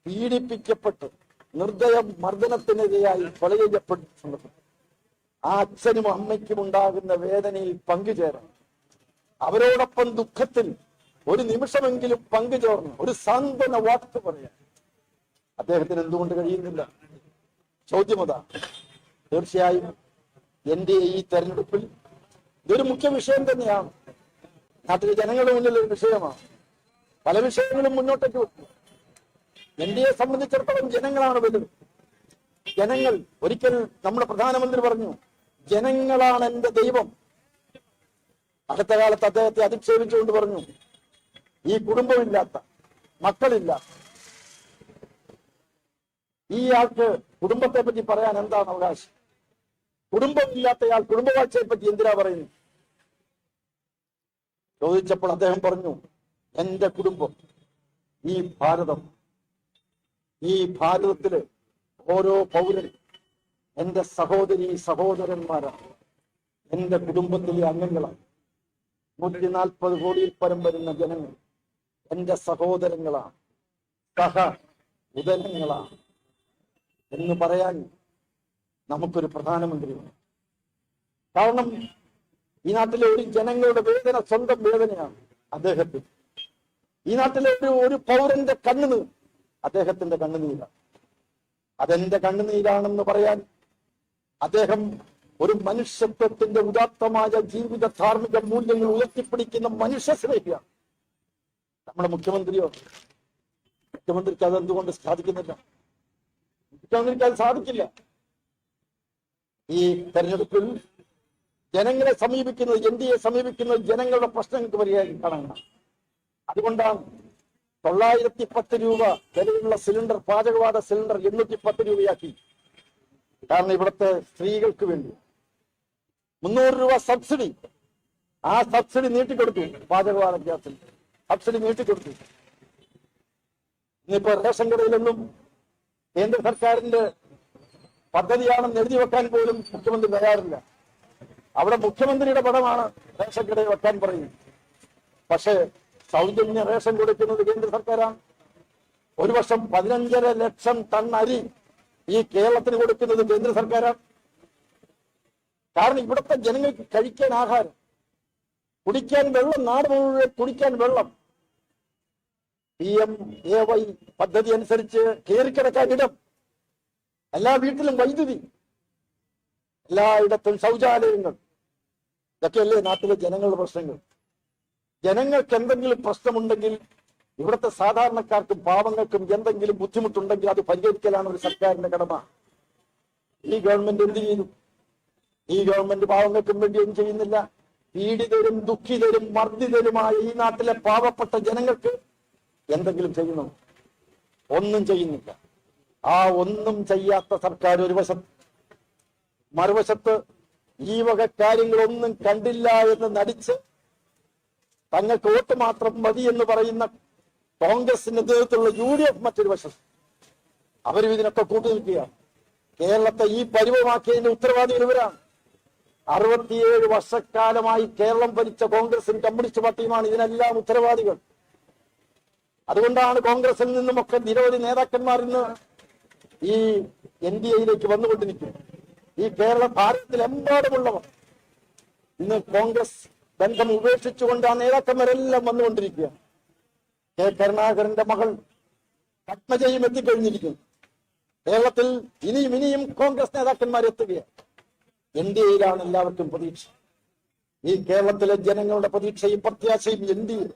പീഡിപ്പിക്കപ്പെട്ട് നിർദ്ദയം മർദ്ദനത്തിനെതിരായി കൊല ചെയ്യപ്പെട്ട ആ അച്ഛനും അമ്മയ്ക്കും ഉണ്ടാകുന്ന വേദനയിൽ പങ്കുചേരാൻ, അവരോടൊപ്പം ദുഃഖത്തിൽ ഒരു നിമിഷമെങ്കിലും പങ്കുചേർന്ന് ഒരു സാന്ത്വന വാക്ക് പറയാൻ അദ്ദേഹത്തിന് എന്തുകൊണ്ട് കഴിയുന്നില്ല? ചോദ്യമതാ. തീർച്ചയായും എന്റെ ഈ തെരഞ്ഞെടുപ്പിൽ ഇതൊരു മുഖ്യ വിഷയം തന്നെയാണ്. നാട്ടിലെ ജനങ്ങളുടെ മുന്നിൽ ഒരു വിഷയമാണ്. പല വിഷയങ്ങളും മുന്നോട്ടേക്ക് വെക്കും. എൻഡിഎയെ സംബന്ധിച്ചിടത്തോളം ജനങ്ങളാണ് വലുത്. ജനങ്ങൾ, ഒരിക്കൽ നമ്മുടെ പ്രധാനമന്ത്രി പറഞ്ഞു, ജനങ്ങളാണ് എന്റെ ദൈവം. അടുത്ത കാലത്ത് അദ്ദേഹത്തെ അധിക്ഷേപിച്ചുകൊണ്ട് പറഞ്ഞു, ഈ കുടുംബമില്ലാത്ത, മക്കളില്ല ഈ ആൾക്ക് കുടുംബത്തെ പറ്റി പറയാൻ എന്താണ് അവകാശം? കുടുംബമില്ലാത്തയാൾ കുടുംബവാഴ്ചയെ പറ്റി എന്തിനാ പറയുന്നു? ചോദിച്ചപ്പോൾ അദ്ദേഹം പറഞ്ഞു, എന്റെ കുടുംബം ഈ ഭാരതം, ഈ ഭാരതത്തില് ഓരോ പൗരനും എന്റെ സഹോദരി സഹോദരന്മാരാണ്, എന്റെ കുടുംബത്തിലെ അംഗങ്ങളാണ്. 140 കോടിയിൽ പരം വരുന്ന ജനങ്ങൾ എന്റെ സഹോദരങ്ങളാണ്, സഹ ഉദരങ്ങളാണ് എന്ന് പറയാൻ നമുക്കൊരു പ്രധാനമന്ത്രിയുണ്ട്. കാരണം ഈ നാട്ടിലെ ഒരു ജനങ്ങളുടെ വേദന സ്വന്തം വേദനയാണ് അദ്ദേഹത്തിന്. ഈ നാട്ടിലെ ഒരു പൗരന്റെ കണ്ണുനീർ അദ്ദേഹത്തിന്റെ കണ്ണുനീരാണ്. അതെന്റെ കണ്ണുനീരാണെന്ന് പറയാൻ അദ്ദേഹം ഒരു മനുഷ്യത്വത്തിന്റെ ഉദാത്തമായ ജീവിത ധാർമ്മിക മൂല്യങ്ങൾ ഉയർത്തിപ്പിടിക്കുന്ന മനുഷ്യ സ്നേഹിയാണ്. നമ്മുടെ മുഖ്യമന്ത്രിക്ക് അതെന്തുകൊണ്ട് സാധിക്കുന്നില്ല? മുഖ്യമന്ത്രിക്ക് അത് സാധിക്കില്ല. ഈ തെരഞ്ഞെടുപ്പിൽ ജനങ്ങളെ സമീപിക്കുന്നത്, എൻഡിഎയെ സമീപിക്കുന്നത് ജനങ്ങളുടെ പ്രശ്നങ്ങൾക്ക് പരിഹാരം. അതുകൊണ്ടാണ് 910 രൂപ വിലയുള്ള സിലിണ്ടർ, പാചകവാത സിലിണ്ടർ 810 രൂപയാക്കി. കാരണം ഇവിടുത്തെ സ്ത്രീകൾക്ക് വേണ്ടി 300 രൂപ സബ്സിഡി, ആ സബ്സിഡി നീട്ടിക്കൊടുത്തു. പാചകവാത ഗ്യാസിൽ സബ്സിഡി നീട്ടിക്കൊടുത്തു. ഇന്നിപ്പോ റേഷൻ കടയിലൊന്നും കേന്ദ്ര സർക്കാരിന്റെ പദ്ധതിയാണെന്ന് എഴുതി വെക്കാൻ പോലും മുഖ്യമന്ത്രി തയ്യാറില്ല. അവിടെ മുഖ്യമന്ത്രിയുടെ പടമാണ് റേഷൻ കടയിൽ വെക്കാൻ പറയുന്നത്. പക്ഷേ സൗജന്യ റേഷൻ കൊടുക്കുന്നത് കേന്ദ്ര സർക്കാരാണ്. ഒരു വർഷം 15.5 ലക്ഷം ടൺ അരി ഈ കേരളത്തിന് കൊടുക്കുന്നത് കേന്ദ്ര സർക്കാരാണ്. കാരണം ഇവിടുത്തെ ജനങ്ങൾക്ക് കഴിക്കാൻ ആഹാരം, കുടിക്കാൻ വെള്ളം, നാട് മുഴുവൻ കുടിക്കാൻ വെള്ളം. PMAY പദ്ധതി അനുസരിച്ച് കയറിക്കിടക്കാൻ ഇടം, എല്ലാ വീട്ടിലും വൈദ്യുതി, എല്ലായിടത്തും ശൗചാലയങ്ങൾ. ഇതൊക്കെയല്ലേ നാട്ടിലെ ജനങ്ങളുടെ പ്രശ്നങ്ങൾ. ജനങ്ങൾക്ക് എന്തെങ്കിലും പ്രശ്നമുണ്ടെങ്കിൽ, ഇവിടുത്തെ സാധാരണക്കാർക്കും പാവങ്ങൾക്കും എന്തെങ്കിലും ബുദ്ധിമുട്ടുണ്ടെങ്കിൽ അത് പരിഹരിക്കലാണ് ഒരു സർക്കാരിന്റെ കടമ. ഈ ഗവൺമെന്റ് എന്ത് ചെയ്തു? ഈ ഗവൺമെന്റ് പാവങ്ങൾക്കും വേണ്ടി ഒന്നും ചെയ്യുന്നില്ല. പീഡിതരും ദുഃഖിതരും മർദ്ദിതരുമായ ഈ നാട്ടിലെ പാവപ്പെട്ട ജനങ്ങൾക്ക് എന്തെങ്കിലും ചെയ്യുന്നു? ഒന്നും ചെയ്യുന്നില്ല. ആ ഒന്നും ചെയ്യാത്ത സർക്കാർ ഒരു വശത്ത്, മറുവശത്ത് ഈ വക കാര്യങ്ങളൊന്നും കണ്ടില്ല എന്ന് നടിച്ച് തങ്ങൾക്ക് വോട്ട് മാത്രം മതി എന്ന് പറയുന്ന കോൺഗ്രസിന്റെ നേതൃത്വത്തിലുള്ള UDF മറ്റൊരു വശത്ത്. അവരും ഇതിനൊക്കെ കൂട്ടുനിൽക്കുകയാണ്. കേരളത്തെ ഈ പരുവമാക്കിയതിന്റെ ഉത്തരവാദികൾ ഇവരാണ്. 67 വർഷക്കാലമായി കേരളം ഭരിച്ച കോൺഗ്രസും കമ്മ്യൂണിസ്റ്റ് പാർട്ടിയുമാണ് ഇതിനെല്ലാം ഉത്തരവാദികൾ. അതുകൊണ്ടാണ് കോൺഗ്രസിൽ നിന്നുമൊക്കെ നിരവധി നേതാക്കന്മാർ ഇന്ന് ഈ NDAയിലേക്ക് വന്നുകൊണ്ടിരിക്കുന്നത്. ഈ ഭാരതത്തിലെമ്പാടുമുള്ളവർ ഇന്ന് കോൺഗ്രസ് ബന്ധം ഉപേക്ഷിച്ചുകൊണ്ട് ആ നേതാക്കന്മാരെല്ലാം വന്നുകൊണ്ടിരിക്കുകയാണ്. കെ കരുണാകരന്റെ മകൾ പത്മജയും എത്തിക്കഴിഞ്ഞിരിക്കുന്നു. കേരളത്തിൽ ഇനിയും കോൺഗ്രസ് നേതാക്കന്മാർ എത്തുകയാണ്. NDAയിലാണ് എല്ലാവർക്കും പ്രതീക്ഷ. ഈ കേരളത്തിലെ ജനങ്ങളുടെ പ്രതീക്ഷയും പ്രത്യാശയും NDA.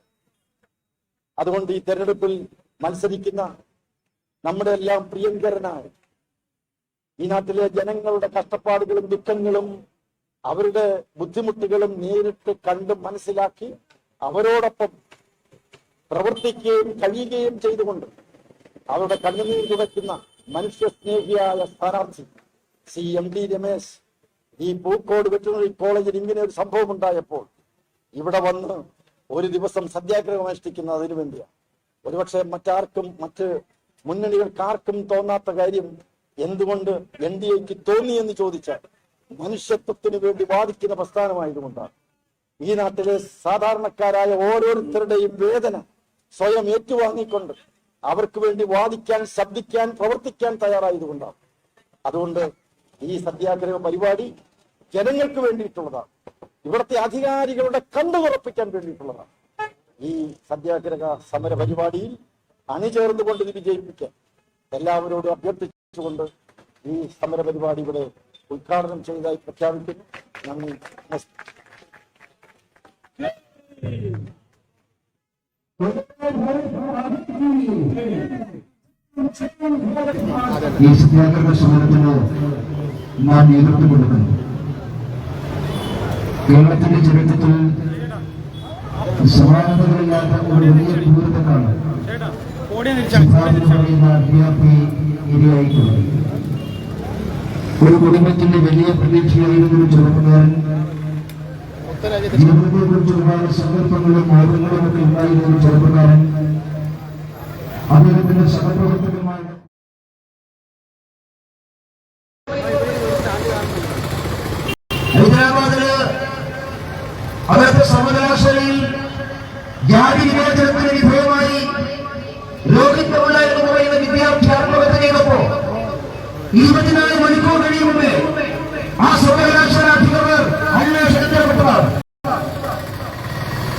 അതുകൊണ്ട് ഈ തെരഞ്ഞെടുപ്പിൽ മത്സരിക്കുന്ന നമ്മുടെ എല്ലാം പ്രിയങ്കരനായ ഈ നാട്ടിലെ ജനങ്ങളുടെ കഷ്ടപ്പാടുകളും ദുഃഖങ്ങളും അവരുടെ ബുദ്ധിമുട്ടുകളും നേരിട്ട് കണ്ട് മനസ്സിലാക്കി അവരോടൊപ്പം പ്രവർത്തിക്കുകയും കഴിയുകയും ചെയ്തുകൊണ്ട് അവരുടെ കണ്ണുനീർ തുടയ്ക്കുന്ന മനുഷ്യസ്നേഹിയായ സ്ഥാനാർത്ഥി CMD രമേശ് ഈ പൂക്കോട് വെറ്ററിനറി കോളേജിൽ ഇങ്ങനെ ഒരു സംഭവം ഉണ്ടായപ്പോൾ ഇവിടെ വന്ന് ഒരു ദിവസം സത്യാഗ്രഹം അനുഷ്ഠിക്കുന്നത് അതിനു വേണ്ടിയാണ്. ഒരുപക്ഷെ മറ്റ് മുന്നണികൾക്കാർക്കും തോന്നാത്ത കാര്യം എന്തുകൊണ്ട് NDAക്ക് തോന്നി എന്ന് ചോദിച്ചാൽ മനുഷ്യത്വത്തിന് വേണ്ടി വാദിക്കുന്ന പ്രസ്ഥാനമായതുകൊണ്ടാണ്. ഈ നാട്ടിലെ സാധാരണക്കാരായ ഓരോരുത്തരുടെയും വേദന സ്വയം ഏറ്റുവാങ്ങിക്കൊണ്ട് അവർക്ക് വേണ്ടി വാദിക്കാൻ, ശബ്ദിക്കാൻ, പ്രവർത്തിക്കാൻ തയ്യാറായതുകൊണ്ടാണ്. അതുകൊണ്ട് ഈ സത്യാഗ്രഹ പരിപാടി ജനങ്ങൾക്ക് വേണ്ടിയിട്ടുള്ളതാണ്. ഇവിടുത്തെ അധികാരികളുടെ കണ്ണു തുറപ്പിക്കാൻ വേണ്ടിയിട്ടുള്ളതാണ്. ഈ സത്യാഗ്രഹ സമര പരിപാടിയിൽ അണിചേർന്നുകൊണ്ട് ഇത് വിജയിപ്പിക്കാൻ എല്ലാവരോടും അഭ്യർത്ഥിച്ചുകൊണ്ട് ഈ സമര പരിപാടി ഇവിടെ ഉദ്ഘാടനം ചെയ്തതായി പ്രഖ്യാപിക്കുന്നു. നന്ദി. ഈ സത്യാഗ്രഹ സമരത്തിന് നാം നേതൃത്വം കൊടുക്കുന്നു. കേരളത്തിന്റെ ചരിത്രത്തിൽ സമാനതകളില്ലാത്ത ഒരു വലിയ ദൂരത്താണ് ഇരയായിട്ടുള്ളത്. ഒരു കുടുംബത്തിന്റെ വലിയ പ്രതീക്ഷയായിരുന്നു ചെറുപ്പക്കാരൻ. ജീവിതത്തെ കുറിച്ച് ഒരുപാട് സങ്കല്പങ്ങളും മോഹങ്ങളും ഒക്കെ ഉണ്ടായിരുന്ന ഒരു ചെറുപ്പക്കാരൻ അദ്ദേഹത്തിന്റെ സഹപ്രവർത്തകരുമായി ഹൈദരാബാദില് അവിടുത്തെ സർവകലാശാലയിൽ ജാതി വിവേചനത്തിന് വിധേയമായി രോഹിത് കമല എന്ന് പറയുന്ന വിദ്യാർത്ഥി ആത്മഹത്യ ചെയ്തപ്പോ 24 മണിക്കൂർ കഴിയുമുമ്പേ ആ സർവകലാശാല അധികൃതർ അന്വേഷണത്തിൽപ്പെട്ടതാണ്.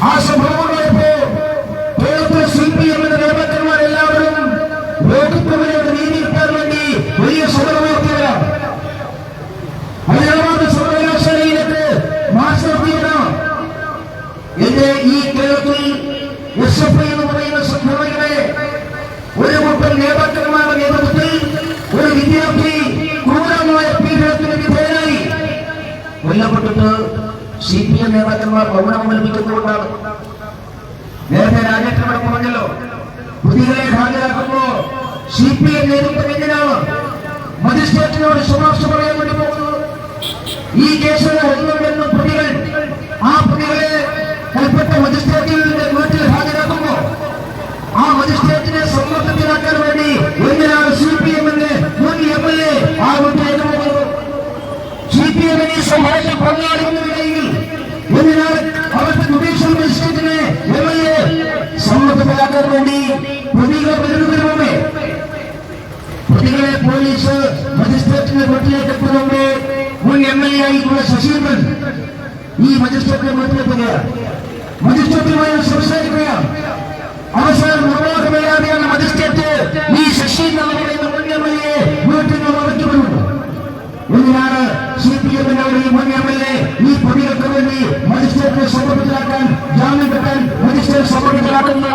ആ സംഭവം ഉണ്ടായപ്പോ കേരളത്തിലെ CPM നേതാക്കന്മാരെല്ലാവരും രോഹിത് കമലയുടെ നീതി കിട്ടാൻ വേണ്ടി വലിയ സമരമുയർത്തിയവരാണ്. ഹൈദരാബാദ് സർവകലാശാലയിലേക്ക് മാർച്ച് നടത്തിയവരാണ്. എന്റെ ഈ കേരളത്തിൽ SFI എന്ന് പറയുന്ന സംഘടനകളെ ഒരു കൂട്ടം നേതാക്കന്മാരുടെ നേതൃത്വത്തിൽ ഒരു വിദ്യാർത്ഥി ക്രൂരമായ പീഡനത്തിന് വിധേയനായി കൊല്ലപ്പെട്ടിട്ട് CPM നേതാക്കന്മാർ മൗനം അവലംബിക്കുന്നതുകൊണ്ടാണ്. നേരത്തെ രാജേന്ദ്രൻ പറഞ്ഞല്ലോ, പ്രതികളെ ഹാജരാക്കുമ്പോ CPM നേതൃത്വം എന്തിനാണ് മജിസ്ട്രേറ്റിനോട് ശുപാർശ പറയാൻ വേണ്ടി പോകുന്നത്? ഈ കേസിൽ ഒന്നും പ്രതികൾ ആ പ്രതികളെ കൽപ്പെട്ട മജിസ്ട്രേറ്റിന്റെ വീട്ടിൽ ഹാജരാക്കുമ്പോ ആ മജിസ്ട്രേറ്റിനെ സമ്മർദ്ദത്തിലാക്കാൻ വേണ്ടി എന്തിനാണ് CPMന്റെ മുൻ MLA ആ വീട്ടിലേക്ക് പോകുന്നത്? CPMനെ സഹായിച്ച് പങ്കാളിക്കുന്ന നിലയിൽ എന്തിനാണ് അവിടുത്തെ ജുഡീഷ്യൽ മജിസ്ട്രേറ്റിനെ MLA സമ്മർദ്ദത്തിലാക്കാൻ വേണ്ടി പ്രതികൾ വരുന്നതിന് മുമ്പേ പ്രതികളെ പോലീസ് മജിസ്ട്രേറ്റിന്റെ വീട്ടിലേക്ക് എത്തുന്നുണ്ട്. മുൻ MLA ആയിട്ടുള്ള ശശീന്ദ്രൻ ഈ മജിസ്ട്രേറ്റിന്റെ വീട്ടിലെത്തുകയാണ്. മജിസ്ട്രേറ്റുമായി സംസാരിക്കുകയാണ്. അവസാനം നിർവാഹമില്ലാതെയാണ് മജിസ്ട്രേറ്റ് ഈ ശശീന്ദ്രൻ എന്ന് പറയുന്ന മുൻ MLA വീട്ടിൽ നിന്ന് മടക്കിവിടുന്നത്. എന്തിനാണ് CPMന്റെ ഈ മുൻ MLA ഈ പ്രതികൾക്ക് വേണ്ടി മജിസ്ട്രേറ്റിനെ സമ്മർദ്ദത്തിലാക്കാൻ, ജാമ്യം കിട്ടാൻ മജിസ്ട്രേറ്റ് സമ്മർദ്ദത്തിലാക്കുന്നത്?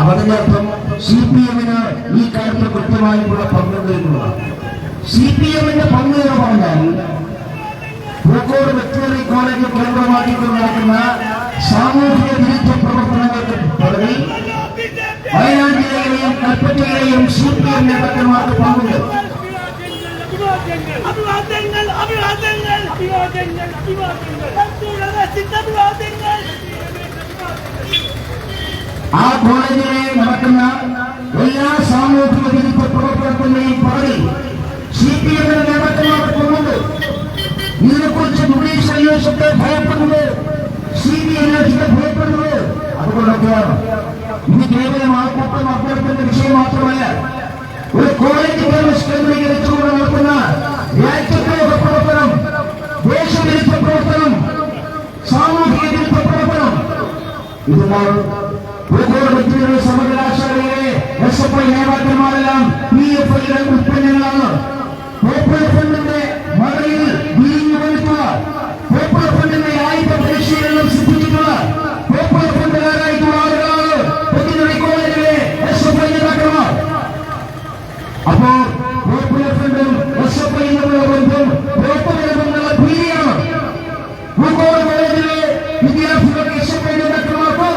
അതിന്റെ അർത്ഥം CPMന് ഈ കാര്യത്തിൽ കൃത്യമായിട്ടുള്ള പങ്കുണ്ട് എന്നുള്ളതാണ്. CPMന്റെ പങ്ക് എന്ന് പറഞ്ഞാൽ പൂക്കോട് വെറ്ററിനറി കോളേജ് കേന്ദ്രമാക്കിക്കൊണ്ട് നടക്കുന്ന സാമൂഹിക വിരുദ്ധ പ്രവർത്തനങ്ങൾക്ക് പുറകിൽ വയനാട് ജില്ലയിലെയും കൽപ്പറ്റയിലെയും CPM നേതാക്കന്മാർക്ക് പങ്കുണ്ട്. ആ കോളേജിലെ നടക്കുന്ന എല്ലാ സാമൂഹിക വിരുദ്ധ പ്രവർത്തനത്തിന്റെയും പുറകിൽ CPMന്റെ നേതാക്കന്മാർക്ക് പങ്കുണ്ട്. ഇതിനെക്കുറിച്ച് ജുഡീഷ്യൽ അന്വേഷണത്തെ ഭയപ്പെടുന്നത്, CBI അന്വേഷണത്തെ ഭയപ്പെടുന്നത് അതുകൊണ്ടൊക്കെയാണ്. ഇത് കേവലം ആൾക്കൂട്ടം അഭ്യർത്ഥന്റെ വിഷയം മാത്രമല്ല, ഒരു കോളേജ് ക്യാമ്പസ് കേന്ദ്രീകരിച്ചുകൊണ്ട് നടക്കുന്ന രാജ്യദ്രോഹ പ്രവർത്തനം, ദേശവിരുദ്ധ പ്രവർത്തനം, സാമൂഹിക വിരുദ്ധ പ്രവർത്തനം, ഇതുമാണ് പൂക്കോട് വെറ്ററിനറി സർവകലാശാലയിലെ SFI നേതാക്കന്മാരെല്ലാം PFIയുടെ ഉൽപ്പന്നങ്ങളാണ്. പോപ്പുലർ ഫണ്ടിന്റെ മറയിൽ വീഞ്ഞു വലിക്കുക, പോപ്പുലർ ഫണ്ടിന്റെ ആയുധ പരിശീലനം സിദ്ധിക്കുക, പോപ്പുലർ ഫണ്ടുകാരായിട്ടുള്ള ആളുകളാണ് വെറ്ററിനറി കോളേജിലെ SFI നേതാക്കന്മാർ. എസ്.എഫ്.ഐ നേതാക്കന്മാർക്ക്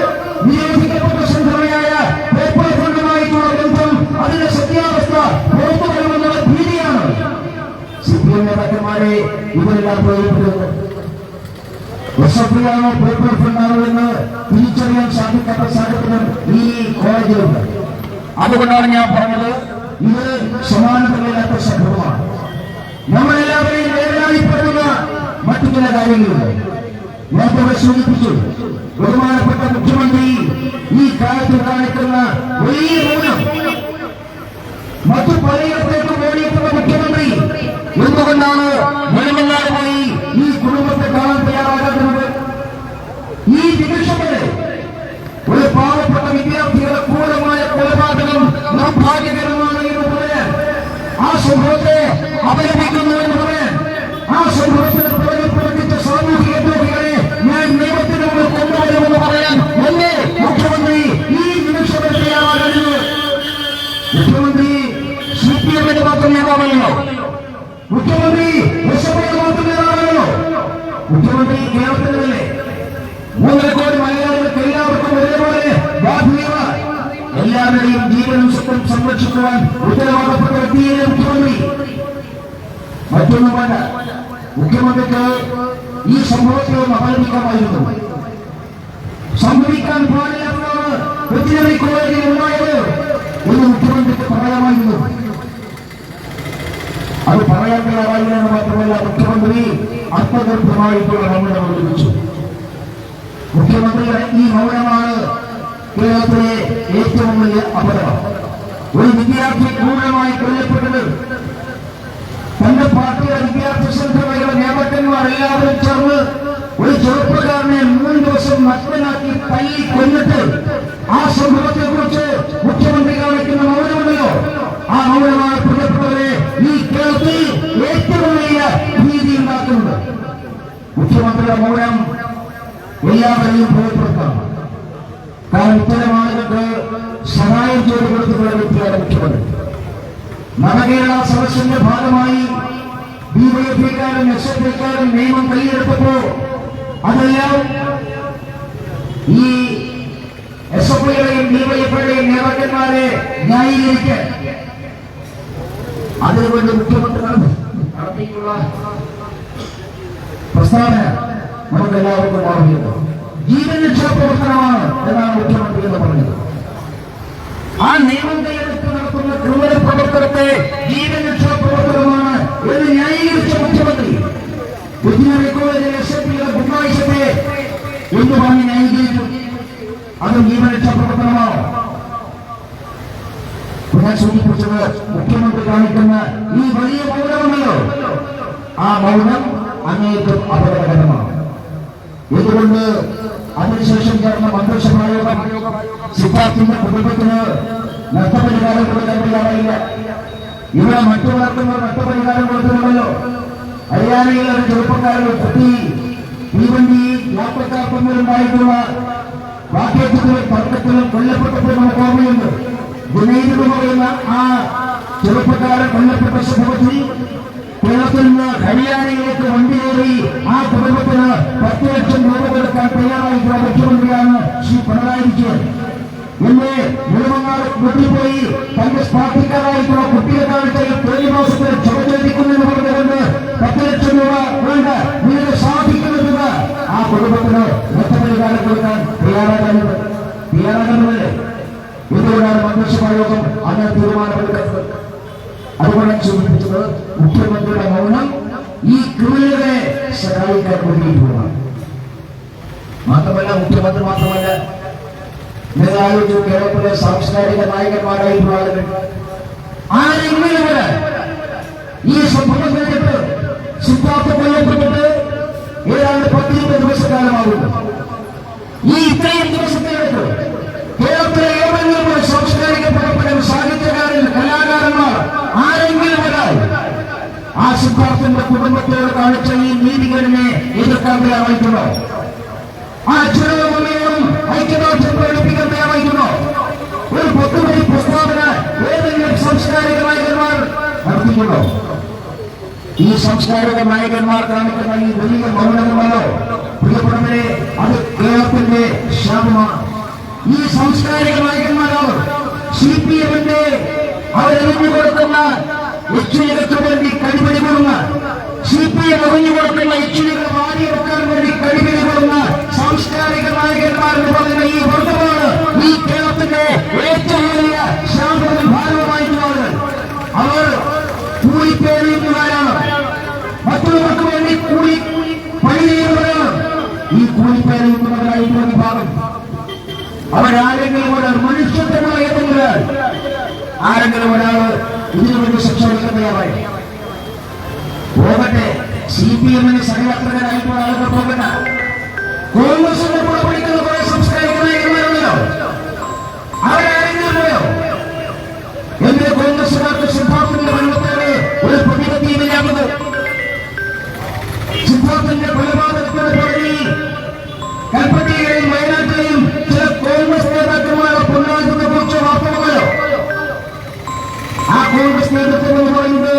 നിരോധിക്കപ്പെട്ട സംഘടനയായ പേപ്പർ ഫണ്ടുമായിട്ടുള്ള ബന്ധം, അതിന്റെ സത്യാവസ്ഥ പുറത്തു വരുമെന്നുള്ള ഭീതിയാണ് CPM നേതാക്കന്മാരെ ഇവരെല്ലാം പ്രയോജനപ്പെടുന്നത്. എസ്.എഫ്.ഐ ആണോ പേപ്പർ ഫണ്ടാണോ എന്ന് തിരിച്ചറിയാൻ സാധിക്കാത്ത സാഹചര്യം ഈ കോളേജിലുണ്ട്. അതുകൊണ്ടാണ് ഞാൻ പറഞ്ഞത്, ഇത് സമാനതകളില്ലാത്ത സംഭവമാണ്. നമ്മളെല്ലാവരെയും വേദനായിപ്പെടുന്ന മറ്റു ചില കാര്യങ്ങളുണ്ട്. നേരത്തെ സൂചിപ്പിച്ചു, ബഹുമാനപ്പെട്ട മുഖ്യമന്ത്രി ഈ കാലത്ത് കാണിക്കുന്ന വലിയ മൗനം, മറ്റു പലയിടത്തേക്കും ഓടിയിട്ടുള്ള മുഖ്യമന്ത്രി എന്തുകൊണ്ടാണ് വെളുമങ്ങാട് പോയി ഈ കുടുംബത്തെ കാണാൻ തയ്യാറാകുന്നത്? ഈ നിമിഷങ്ങളെ ഒരു പാവപ്പെട്ട വിദ്യാർത്ഥികളുടെ ക്രൂരമായ കൊലപാതകം നിർഭാഗ്യകരമാണ് എന്ന് പറയാൻ, ആ സംഭവത്തെ അപലപിക്കുന്നു എന്ന് പറയാൻ, ആ സംഭവത്തിന് പുറകെ പ്രവർത്തിച്ച സാമൂഹിക ദ്രോഹികളെ ഞാൻ നിയമത്തിന് മുന്നിൽ കൊണ്ടുവരുമെന്ന് പറയാൻ എന്നെ മുഖ്യമന്ത്രി ഈ നിമിഷം തയ്യാറാകുന്നു. മുഖ്യമന്ത്രി CPM മാത്രം നേതാവല്ലോ, മുഖ്യമന്ത്രി എസ്.എഫ്.ഐ മാത്രം നേതാവല്ലോ, മുഖ്യമന്ത്രി കേരളത്തിലല്ലേ? 3 കോടി മലയാളികൾക്ക് എല്ലാവർക്കും ഒരേപോലെ ബാധ്യത, എല്ലാവരുടെയും ജീവനും സ്വത്തും സംരക്ഷിക്കുവാൻ ഉത്തരവാദപ്പെട്ട വ്യക്തിയെ മുഖ്യമന്ത്രി. മറ്റൊന്നും വേണ്ട, മുഖ്യമന്ത്രിക്ക് ഈ സംഭവത്തെ ഒന്ന് അപലപിക്കാമായിരുന്നു. സംഭവിക്കാൻ പാടില്ലാത്തതാണ് വെറ്റിനറി കോളേജിൽ ഉണ്ടായത് എന്ന് മുഖ്യമന്ത്രിക്ക് പറയാമായിരുന്നു. അത് പറയാൻ തയ്യാറായില്ല എന്ന് മാത്രമല്ല, മുഖ്യമന്ത്രി അർത്ഥഗർഭമായിട്ടുള്ള മൗനം അവതരിപ്പിച്ചു. മുഖ്യമന്ത്രിയുടെ ഈ മൗനമാണ് കേരളത്തിലെ ഏറ്റവും വലിയ അപകടം. ഒരു വിദ്യാർത്ഥി ക്രൂരമായി കൊല്ലപ്പെട്ടത് തന്റെ പാർട്ടിയുടെ വിദ്യാർത്ഥി സംഘടനകളുടെ നേതാക്കന്മാർ എല്ലാവരും ചേർന്ന് ഒരു ചെറുപ്പക്കാരനെ 3 ദിവസം നഗ്നനാക്കി തല്ലി കൊന്നിട്ട് ആ സംഭവത്തെ കുറിച്ച് മുഖ്യമന്ത്രി കാണിക്കുന്ന മൗനമുണ്ടല്ലോ, ആ മൗനമാണ് പ്രിയപ്പെട്ടവരെ ഈ കേരളത്തിൽ ഏറ്റവും വലിയ ഭീതി ഉണ്ടാക്കുന്നത്. മുഖ്യമന്ത്രിയുടെ മൗനം എല്ലാവരെയും ഭയപ്പെടുത്തണം. കാരണം ഇത്തരം ആളുകൾക്ക് സഹായം ചെയ്തു കൊടുത്തിട്ടുള്ള വ്യക്തിയാണ് മുഖ്യമന്ത്രി. നവകേരള സദസ്സിന്റെ ഭാഗമായി DYFIക്കാരും എസ്.എഫ്.ഐക്കാരും നിയമം കയ്യിലെടുത്തപ്പോ അതെല്ലാം ഈ എസ്.എഫ്.ഐയുടെയും DYFIയുടെയും നേതാക്കന്മാരെ ന്യായീകരിക്കാൻ അതിനുവേണ്ടി മുഖ്യമന്ത്രി നടത്തിയിട്ടുള്ള പ്രസ്താവന നമുക്ക് എല്ലാവർക്കും ഓർമ്മയുണ്ട്. ജീവൻ രക്ഷാപ്രവർത്തനമാണ് എന്നാണ് മുഖ്യമന്ത്രി എന്ന് പറഞ്ഞത്. ആ നിയമം കയ്യെടുത്ത് നടത്തുന്ന ക്രൂര പ്രവർത്തനത്തെ ജീവൻ രക്ഷാപ്രവർത്തനമാണ് എന്ന് ന്യായീകരിച്ച മുഖ്യമന്ത്രി വെറ്റിനറി കോളേജിലെ എസ്.എഫ്.ഐയുടെ ഗുണ്ടായിസത്തെ എന്ന് പറഞ്ഞ് ന്യായീകരിച്ചു. അത് ജീവൻ രക്ഷാപ്രവർത്തനമാണോ? ഞാൻ സൂചിപ്പിച്ചത്, മുഖ്യമന്ത്രി കാണിക്കുന്ന ഈ വലിയ മൗനമുണ്ടല്ലോ, ആ മൗനം അങ്ങേയറ്റം അപകടകരമാണ്. ഇതുകൊണ്ട് അതിനുശേഷം ചേർന്ന മന്ത്രിസഭായോഗം സിദ്ധാർത്ഥിന്റെ കുടുംബത്തിന് നഷ്ടപരിഹാരം കൊടുക്കാൻ തയ്യാറായില്ല. ഇവിടെ മറ്റുള്ളവർക്കും നഷ്ടപരിഹാരം കൊടുക്കുന്നുണ്ടല്ലോ. ഹരിയാനയിൽ ഒരു ചെറുപ്പക്കാരുടെ കുട്ടി തീവണ്ടി യാത്രക്കാർ തമ്മിലുണ്ടായിട്ടുള്ള വാക്കേറ്റത്തിലും തർക്കത്തിലും കൊല്ലപ്പെട്ടപ്പോൾ നമുക്ക് ഓർമ്മയുണ്ട്. ജുനൈദ് എന്ന് പറയുന്ന ആ ചെറുപ്പക്കാരൻ കൊല്ലപ്പെട്ട സംഭവത്തിൽ കേരളത്തിൽ നിന്ന് ഹരിയാനയിലേക്ക് വണ്ടി കയറി ആ കുടുംബത്തിന് 10 ലക്ഷം രൂപ കൊടുക്കാൻ തയ്യാറായിട്ടുള്ള മുഖ്യമന്ത്രിയാണ് ശ്രീ പിണറായി വിജയൻ. ഇന്ന് മുഴുവങ്ങാട് വീട്ടിൽ തന്റെ പാർട്ടിക്കാരായിട്ടുള്ള കുട്ടിയെ കാണിച്ച തൊഴിൽ മാസത്തിൽ ക്ഷമചരിക്കുന്നതെന്ന് പറഞ്ഞുകൊണ്ട് 10 ലക്ഷം രൂപ വേണ്ട, നിങ്ങൾക്ക് സാധിക്കുന്നില്ല ആ കുടുംബത്തിന് നഷ്ടപരിഹാരം കൊടുക്കാൻ തയ്യാറാകുന്നതല്ലേ? ഇതുകൊണ്ടാണ് മന്ത്രിസഭായോഗം അങ്ങനെ തീരുമാനമെടുക്കുന്നത്. അതുകൊണ്ടാണ് സൂചിപ്പിച്ചത്, മുഖ്യമന്ത്രിയുടെ മൗനം ഈ ക്രൂരരെ സഹായിക്കാൻ വേണ്ടിയിട്ടുള്ളതാണ്. മാത്രമല്ല, മുഖ്യമന്ത്രി മാത്രമല്ല, നേതാവ് കേരളത്തിലെ സാംസ്കാരിക നായകന്മാരായിട്ടുള്ള ആളുകൾ ആരെങ്കിലും ഈ സംഭവം കഴിഞ്ഞിട്ട് സിദ്ധാർത്ഥ കൊല്ലപ്പെട്ടിട്ട് ഏതാണ്ട് 10-20 ദിവസക്കാലമാകുന്നു. ഈ ഇത്രയും ദിവസത്തിലേക്ക് കേരളത്തിലെ ഏതെങ്കിലും ഒരു സാംസ്കാരിക പ്രവർത്തകൻ, സാഹിത്യകാരൻ, കലാകാരന്മാർ ആരെങ്കിലും ഒരാൾ ആ സിദ്ധാർത്ഥന്റെ കുടുംബത്തോട് കാണിച്ച ഈ നീതികരനെ എതിർക്കാൻ തയ്യാറായിട്ടുണ്ടോ? ആ അച്ഛനും ഐക്യദാർഢ്യം പ്രകടിപ്പിക്കാൻ തയ്യാറായിട്ടുണ്ടോ? ഒരു 10 വരി പ്രസ്താവന ഏതെങ്കിലും സാംസ്കാരിക നായകന്മാർ നടത്തിയിട്ടുണ്ടോ? ഈ സാംസ്കാരിക നായകന്മാർ കാണിക്കുന്ന ഈ വലിയ മൗനമല്ലോ പ്രിയപ്പെട്ടവരെ, അത് കേരളത്തിന്റെ ശാപമാണ്. ഈ സാംസ്കാരിക നായകന്മാരാണ് CPM-ന്റെ അവരെറിഞ്ഞു കൊടുക്കുന്ന എച്ചിലുകൾക്ക് വേണ്ടി കഴിവരി കൊടുന്ന, CPM എറിഞ്ഞു കൊടുക്കുന്ന എച്ചിലുകൾ വാരിയെടുക്കാൻ വേണ്ടി കഴിവരി കൊടുന്ന സാംസ്കാരിക നായകന്മാരെന്ന് പറയുന്ന ഈ വർഗമാണ് ഈ കേരളത്തിന്റെ ഏറ്റവും വലിയ ശാപവും ഭാരവുമായിട്ടുള്ളത്. അവർ കൂലിപ്പേരുകാരാണ്, മറ്റുള്ളവർക്ക് വേണ്ടി കൂലി പണി ചെയ്യുന്നവരാണ്. ഈ കൂലിപ്പേരുന്നവരായിട്ടുള്ള വിഭാഗം അവരാരെങ്കിലും ഒരാൾ മനുഷ്യത്വമുള്ള ആരെങ്കിലും ഒരാൾ ഇതിനു വേണ്ടി ശിക്ഷ തയ്യാറായി പോകട്ടെ. CPM-ന് സഹയാത്രകരായിട്ടുള്ള ആളുകൾ പോകട്ടെ. കോൺഗ്രസിന്റെ കൂടെ പഠിക്കുന്ന കുറെ സാംസ്കാരിക നായകന്മാരുണ്ടല്ലോ, അവരാരെങ്കിലും പോയോ? എന്റെ കോൺഗ്രസുകാർക്ക് സിദ്ധാർത്ഥന്റെ മരണത്തോട് ഒരു പ്രതിപത്തിയുമില്ലാത്തത്, സിദ്ധാർത്ഥന്റെ കൊലപാതകത്തിന് പുറകിൽ കൽപ്പറ്റയിലെയും വയനാട്ടിലെയും ചില കോൺഗ്രസ് നേതാക്കന്മാരെ പൊന്നാകുന്ന കുറിച്ച് വാർത്തകളോ? ആ കോൺഗ്രസ് നേതൃത്വം എന്ന് പറയുന്നത്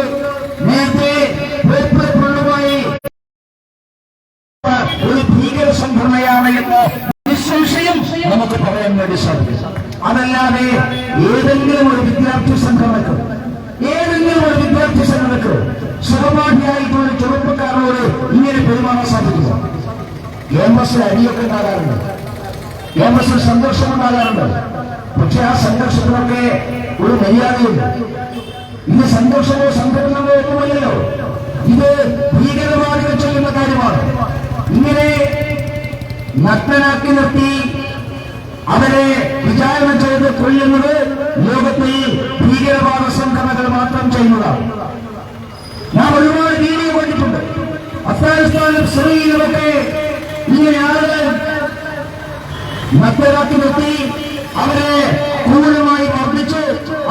നേരത്തെ പൊള്ളുമായി ഒരു ഭീകര സംഘടനയാണ് എന്ന് നിസ്സംശയം നമുക്ക് പറയാൻ വേണ്ടി സാധിക്കും. അതല്ലാതെ ഏതെങ്കിലും ഒരു വിദ്യാർത്ഥി സംഘടനക്ക് സഹപാഠിയായിട്ടുള്ള ചെറുപ്പക്കാരനോട് ഇങ്ങനെ പെരുമാറാൻ സാധിക്കില്ല. ക്യാമ്പസിൽ അടിയൊക്കെ ഉണ്ടാകാറുണ്ട്, ക്യാമ്പസിൽ സംഘർഷമുണ്ടാകാറുണ്ട്. പക്ഷെ ആ സംഘർഷത്തിനൊക്കെ ഒരു മര്യാദയുണ്ട്. ഇത് സംഘർഷമോ സംഘടനയോ ഒന്നുമല്ലല്ലോ, ഇത് ഭീകരവാദികൾ ചെയ്യുന്ന കാര്യമാണ്. ഇങ്ങനെ നഗ്നനാക്കി നിർത്തി അവരെ വിചാരണ ചെയ്ത് കൊല്ലുന്നത് ലോകത്തിൽ ഭീകരവാദ സംഘടനകൾ മാത്രം ചെയ്യുന്നതാണ്. നാം ഒരുപാട് വീഡിയോ കണ്ടിട്ടുണ്ട്. അഫ്ഗാനിസ്ഥാനും സിറിയയിലുമൊക്കെ ഇങ്ങനെ ആളുകൾ നഗ്നരാക്കി നിർത്തി അവരെ ക്രൂരമായി മർദ്ദിച്ച്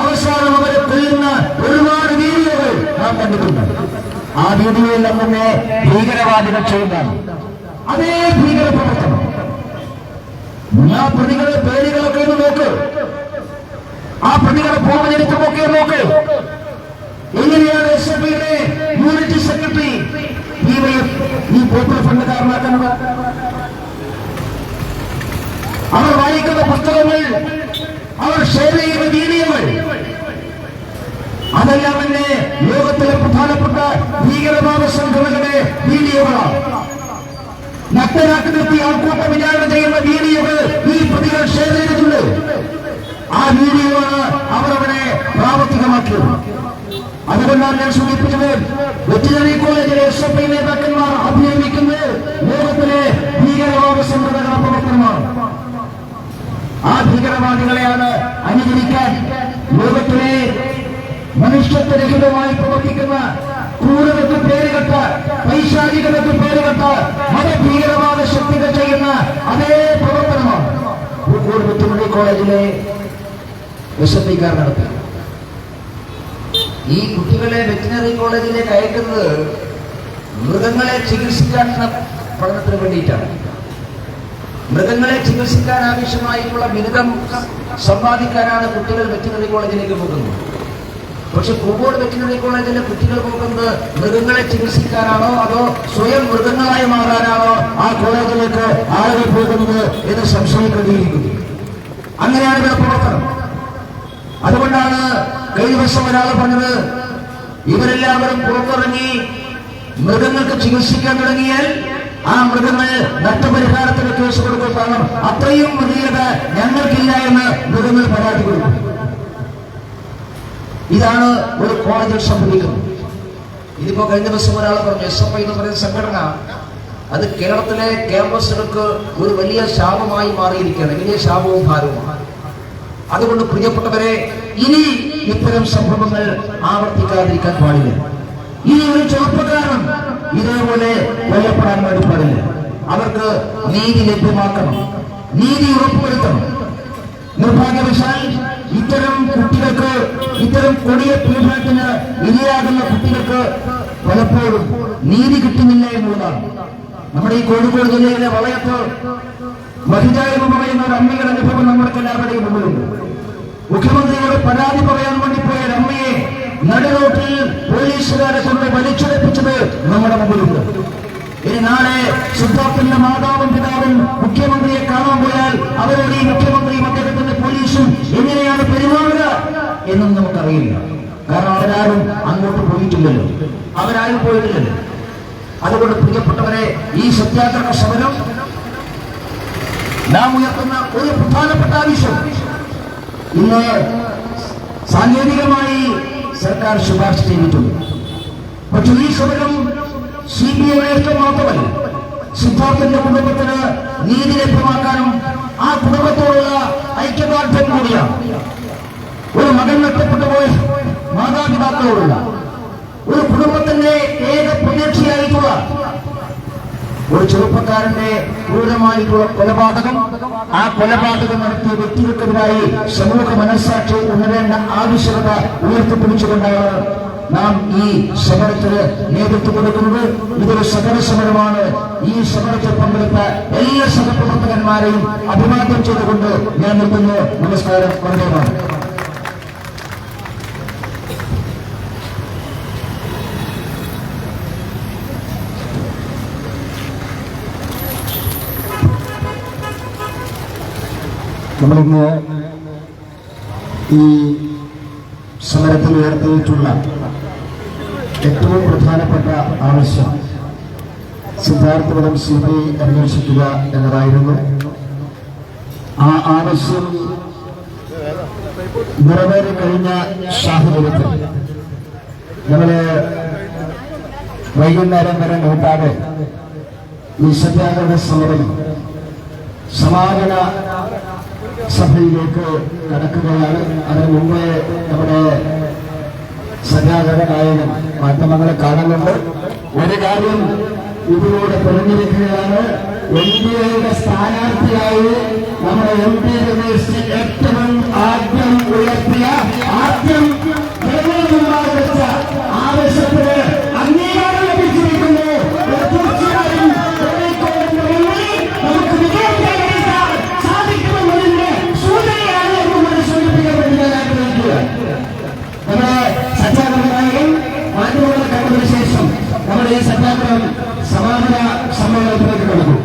അവസാനം അവരെ കൊല്ലുന്ന ഒരുപാട് വീഡിയോകൾ നാം കണ്ടിട്ടുണ്ട്. ആ വീഡിയോയെല്ലാം തന്നെ ഭീകരവാദികൾ ചെയ്യുന്നതാണ്. അതേ ഭീകര പ്രവർത്തനം. ആ പ്രതികളെ പേരുകളൊക്കെ ഒന്ന് നോക്ക്, ആ പ്രതികളെ പോകലെടുത്തുമൊക്കെ നോക്ക്. എങ്ങനെയാണ് SFIയുടെ യൂണിറ്റ് സെക്രട്ടറി ഈ പോപ്പുലർ ഫണ്ട് കാരണമാക്കുന്നത്? അവർ വായിക്കുന്ന പുസ്തകങ്ങൾ, അവർ ഷെയർ ചെയ്യുന്ന വീഡിയോകൾ, അതെല്ലാം തന്നെ ലോകത്തിലെ പ്രധാനപ്പെട്ട ഭീകരവാദ സംഘടനകളുടെ വീഡിയോകളാണ്. നഗ്നരാക്കി നിർത്തി ആൾക്കൂട്ടം വിചാരണ ചെയ്യുന്ന വീഡിയോകൾ ഈ പ്രതികൾ ഷെയർ ചെയ്തിട്ടുണ്ട്. ആ വീഡിയോയാണ് അവർ അവിടെ പ്രാവർത്തികമാക്കിയത്. അതുകൊണ്ടാണ് ഞാൻ സൂചിപ്പിച്ചത്, വെറ്റിനറി കോളേജിലെ SFI നേതാക്കന്മാർ അഭിനയിക്കുന്നത് ലോകത്തിലെ ഭീകരവാദ സംഘടനകളുടെ പ്രവർത്തനമാണ്. ആ ഭീകരവാദികളെയാണ് അനുകരിക്കാൻ ലോകത്തിലെ മനുഷ്യത്വരഹിതമായി പ്രവർത്തിക്കുന്ന ക്രൂരതയ്ക്ക് പേരുകെട്ട, പൈശാചികതയ്ക്ക് പേരുകെട്ട മതഭീകരവാദ ശക്തികൾ ചെയ്യുന്ന അതേ പ്രവർത്തനമാണ് പൂക്കോട് വെറ്റിനറി കോളേജിലെ SFIക്കാർ നടത്തി. ഈ കുട്ടികളെ വെറ്റിനറി കോളേജിലേക്ക് അയക്കുന്നത് മൃഗങ്ങളെ ചികിത്സിക്കാനുള്ള പഠനത്തിന് വേണ്ടിയിട്ടാണ്. മൃഗങ്ങളെ ചികിത്സിക്കാൻ ആവശ്യമായിട്ടുള്ള ബിരുദം സമ്പാദിക്കാനാണ് കുട്ടികൾ വെറ്റിനറി കോളേജിലേക്ക് പോകുന്നത്. പക്ഷെ പൂക്കോട് വെറ്റിനറി കോളേജിലെ കുട്ടികൾ പോകുന്നത് മൃഗങ്ങളെ ചികിത്സിക്കാനാണോ അതോ സ്വയം മൃഗങ്ങളായി മാറാനാണോ ആ കോളേജിലേക്ക് ആളുകൾ പോകുന്നത് എന്ന് സംശയിക്കേണ്ടിയിരിക്കുന്നു. അങ്ങനെയാണ് ഇവിടെ പ്രവർത്തനം. അതുകൊണ്ടാണ് കഴിഞ്ഞ വർഷം ഒരാൾ പറഞ്ഞത്, ഇവരെല്ലാവരും പുറത്തിറങ്ങി മൃഗങ്ങൾക്ക് ചികിത്സിക്കാൻ തുടങ്ങിയാൽ ആ മൃഗങ്ങൾ നഷ്ടപരിഹാരത്തിന് കേസ് കൊടുക്കും. കാരണം അത്രയും മൃഗീയത ഞങ്ങൾക്കില്ല എന്ന് മൃഗങ്ങൾ പരാതി കൊടുക്കും. ഇതാണ് ഒരു കോളേജിൽ സംഭവിക്കുന്നത്. ഇതിപ്പോ കഴിഞ്ഞ ദിവസം ഒരാൾ പറഞ്ഞു, SFI എന്ന് പറയുന്ന സംഘടന അത് കേരളത്തിലെ ക്യാമ്പസുകൾക്ക് ഒരു വലിയ ശാപമായി മാറിയിരിക്കുകയാണ്, വലിയ ശാപവും ഭാരവുമാണ്. അതുകൊണ്ട് പ്രിയപ്പെട്ടവരെ, ഇനി ഇത്തരം സംഭവങ്ങൾ ആവർത്തിക്കാതിരിക്കാൻ പാടില്ല. ഇനി ഒരു ചെറുപ്പക്കാരൻ ഇതേപോലെ കൊല്ലപ്പെടാൻ വേണ്ടി പാടില്ല. അവർക്ക് നീതി ലഭ്യമാക്കണം, നീതി ഉറപ്പുവരുത്തണം. നിർഭാഗ്യവശാൽ ഇത്തരം കുട്ടികൾക്ക്, ഇത്തരം കൊടിയ പീഡനത്തിന് ഇരയാകുന്ന കുട്ടികൾക്ക് പലപ്പോഴും നീതി കിട്ടുന്നില്ല എന്നുള്ളതാണ്. നമ്മുടെ ഈ കോഴിക്കോട് ജില്ലയിലെ വളയത്ത് മഹിജ എന്ന് പറയുന്ന ഒരു അമ്മയുടെ അനുഭവം നമ്മൾക്ക് എല്ലാവരുടെയും മുമ്പിലുണ്ട്. മുഖ്യമന്ത്രിയോട് പരാതി പറയാൻ വേണ്ടി പോയ അമ്മയെ നടുറോട്ടിൽ പോലീസുകാരെ കൊണ്ട് വലിച്ചുറപ്പിച്ചത് നമ്മുടെ മുമ്പിലുണ്ട്. ഇനി നാളെ സിദ്ധാർത്ഥന്റെ മാതാവും പിതാവും മുഖ്യമന്ത്രിയെ കാണാൻ പോയാൽ അവരോട് ഈ മുഖ്യമന്ത്രിയും അദ്ദേഹത്തിന്റെ പോലീസും എങ്ങനെയാണ് പെരുമാറുക എന്നും നമുക്കറിയില്ല. കാരണം അവരാരും അങ്ങോട്ട് പോയിട്ടില്ലല്ലോ, അവരാരും പോയിട്ടില്ലല്ലോ. അതുകൊണ്ട് പ്രിയപ്പെട്ടവരെ, ഈ സത്യാഗ്രഹ സമരം നാം ഉയർത്തുന്ന ഒരു പ്രധാനപ്പെട്ട ആവശ്യം, ഇന്ന് സാങ്കേതികമായി സർക്കാർ ശുപാർശ ചെയ്തിട്ടുണ്ട്. പക്ഷെ ഈ സമരം CBI മാത്രമല്ല, സിദ്ധാർത്ഥന്റെ കുടുംബത്തിന് നീതി ലഭ്യമാക്കാനും ആ കുടുംബത്തോടുള്ള ഐക്യദാർഢ്യം കൂടിയാണ്. ഒരു മകൻ നഷ്ടപ്പെട്ടു പോയ മാതാപിതാക്കളോടുള്ള ഒരു കുടുംബത്തിന്റെ ഏക പ്രതീക്ഷയായിട്ടുള്ള ഒരു ചെറുപ്പക്കാരന്റെ ക്രൂരമായിട്ടുള്ള കൊലപാതകം, ആ കൊലപാതകം നടത്തിയ വ്യക്തികൾക്കെതിരായി സമൂഹ മനസ്സാക്ഷി ഉണരേണ്ട ആവശ്യകത ഉയർത്തിപ്പിടിച്ചുകൊണ്ടാണ് നാം ഈ സമരത്തിന് നേതൃത്വം കൊടുക്കുന്നത്. ഇതൊരു സമരമാണ്. ഈ സമരത്തിൽ പങ്കെടുത്ത എല്ലാ സഹപ്രവർത്തകന്മാരെയും അഭിവാദ്യം ചെയ്തുകൊണ്ട് ഞാൻ നിർത്തുന്നു. നമസ്കാരം. വളരെ നമ്മളിന്ന് ഈ സമരത്തിൽ ഉയർത്തിയിട്ടുള്ള ഏറ്റവും പ്രധാനപ്പെട്ട ആവശ്യം സിദ്ധാർത്ഥവധം CBI അന്വേഷിക്കുക എന്നതായിരുന്നു. ആ ആവശ്യം നിറവേറി കഴിഞ്ഞ സാഹചര്യത്തിൽ ഞങ്ങള് വൈകുന്നേരം വരെ നോക്കാതെ ഈ സത്യാഗ്രഹ സമരം സമാപന സഭയിലേക്ക് കടക്കുകയാണ്. അതിനു മുമ്പ് നമ്മുടെ സത്യാഗ്രഹ നായകൻ മാധ്യമങ്ങളെ കാണുന്നുണ്ട്. ഒരു കാര്യം ഇതിലൂടെ തെളിഞ്ഞിരിക്കുകയാണ്. NDAയുടെ സ്ഥാനാർത്ഥിയായി നമ്മുടെ MP രമേശ് ഏറ്റവും ആദ്യം ഉയർത്തിയ വെച്ച ആവശ്യത്തിന് അംഗീകാരം ലഭിച്ചിരിക്കുന്നു. തീർച്ചയായും നമുക്ക് വിജയിക്കാൻ സാധിക്കുമെന്നതിന്റെ സൂചനയാണ് എന്നുകൂടി സൂചിപ്പിക്കാൻ വേണ്ടി ഞാൻ ആഗ്രഹിക്കുക. നമ്മുടെ സത്യാഗ്രഹ നായകൻ മാധ്യമങ്ങളെ കണ്ടതിനു ശേഷം നമ്മുടെ ഈ സത്യാഗ്രഹം സമാപന സമ്മേളനത്തിലേക്ക് കടന്നു.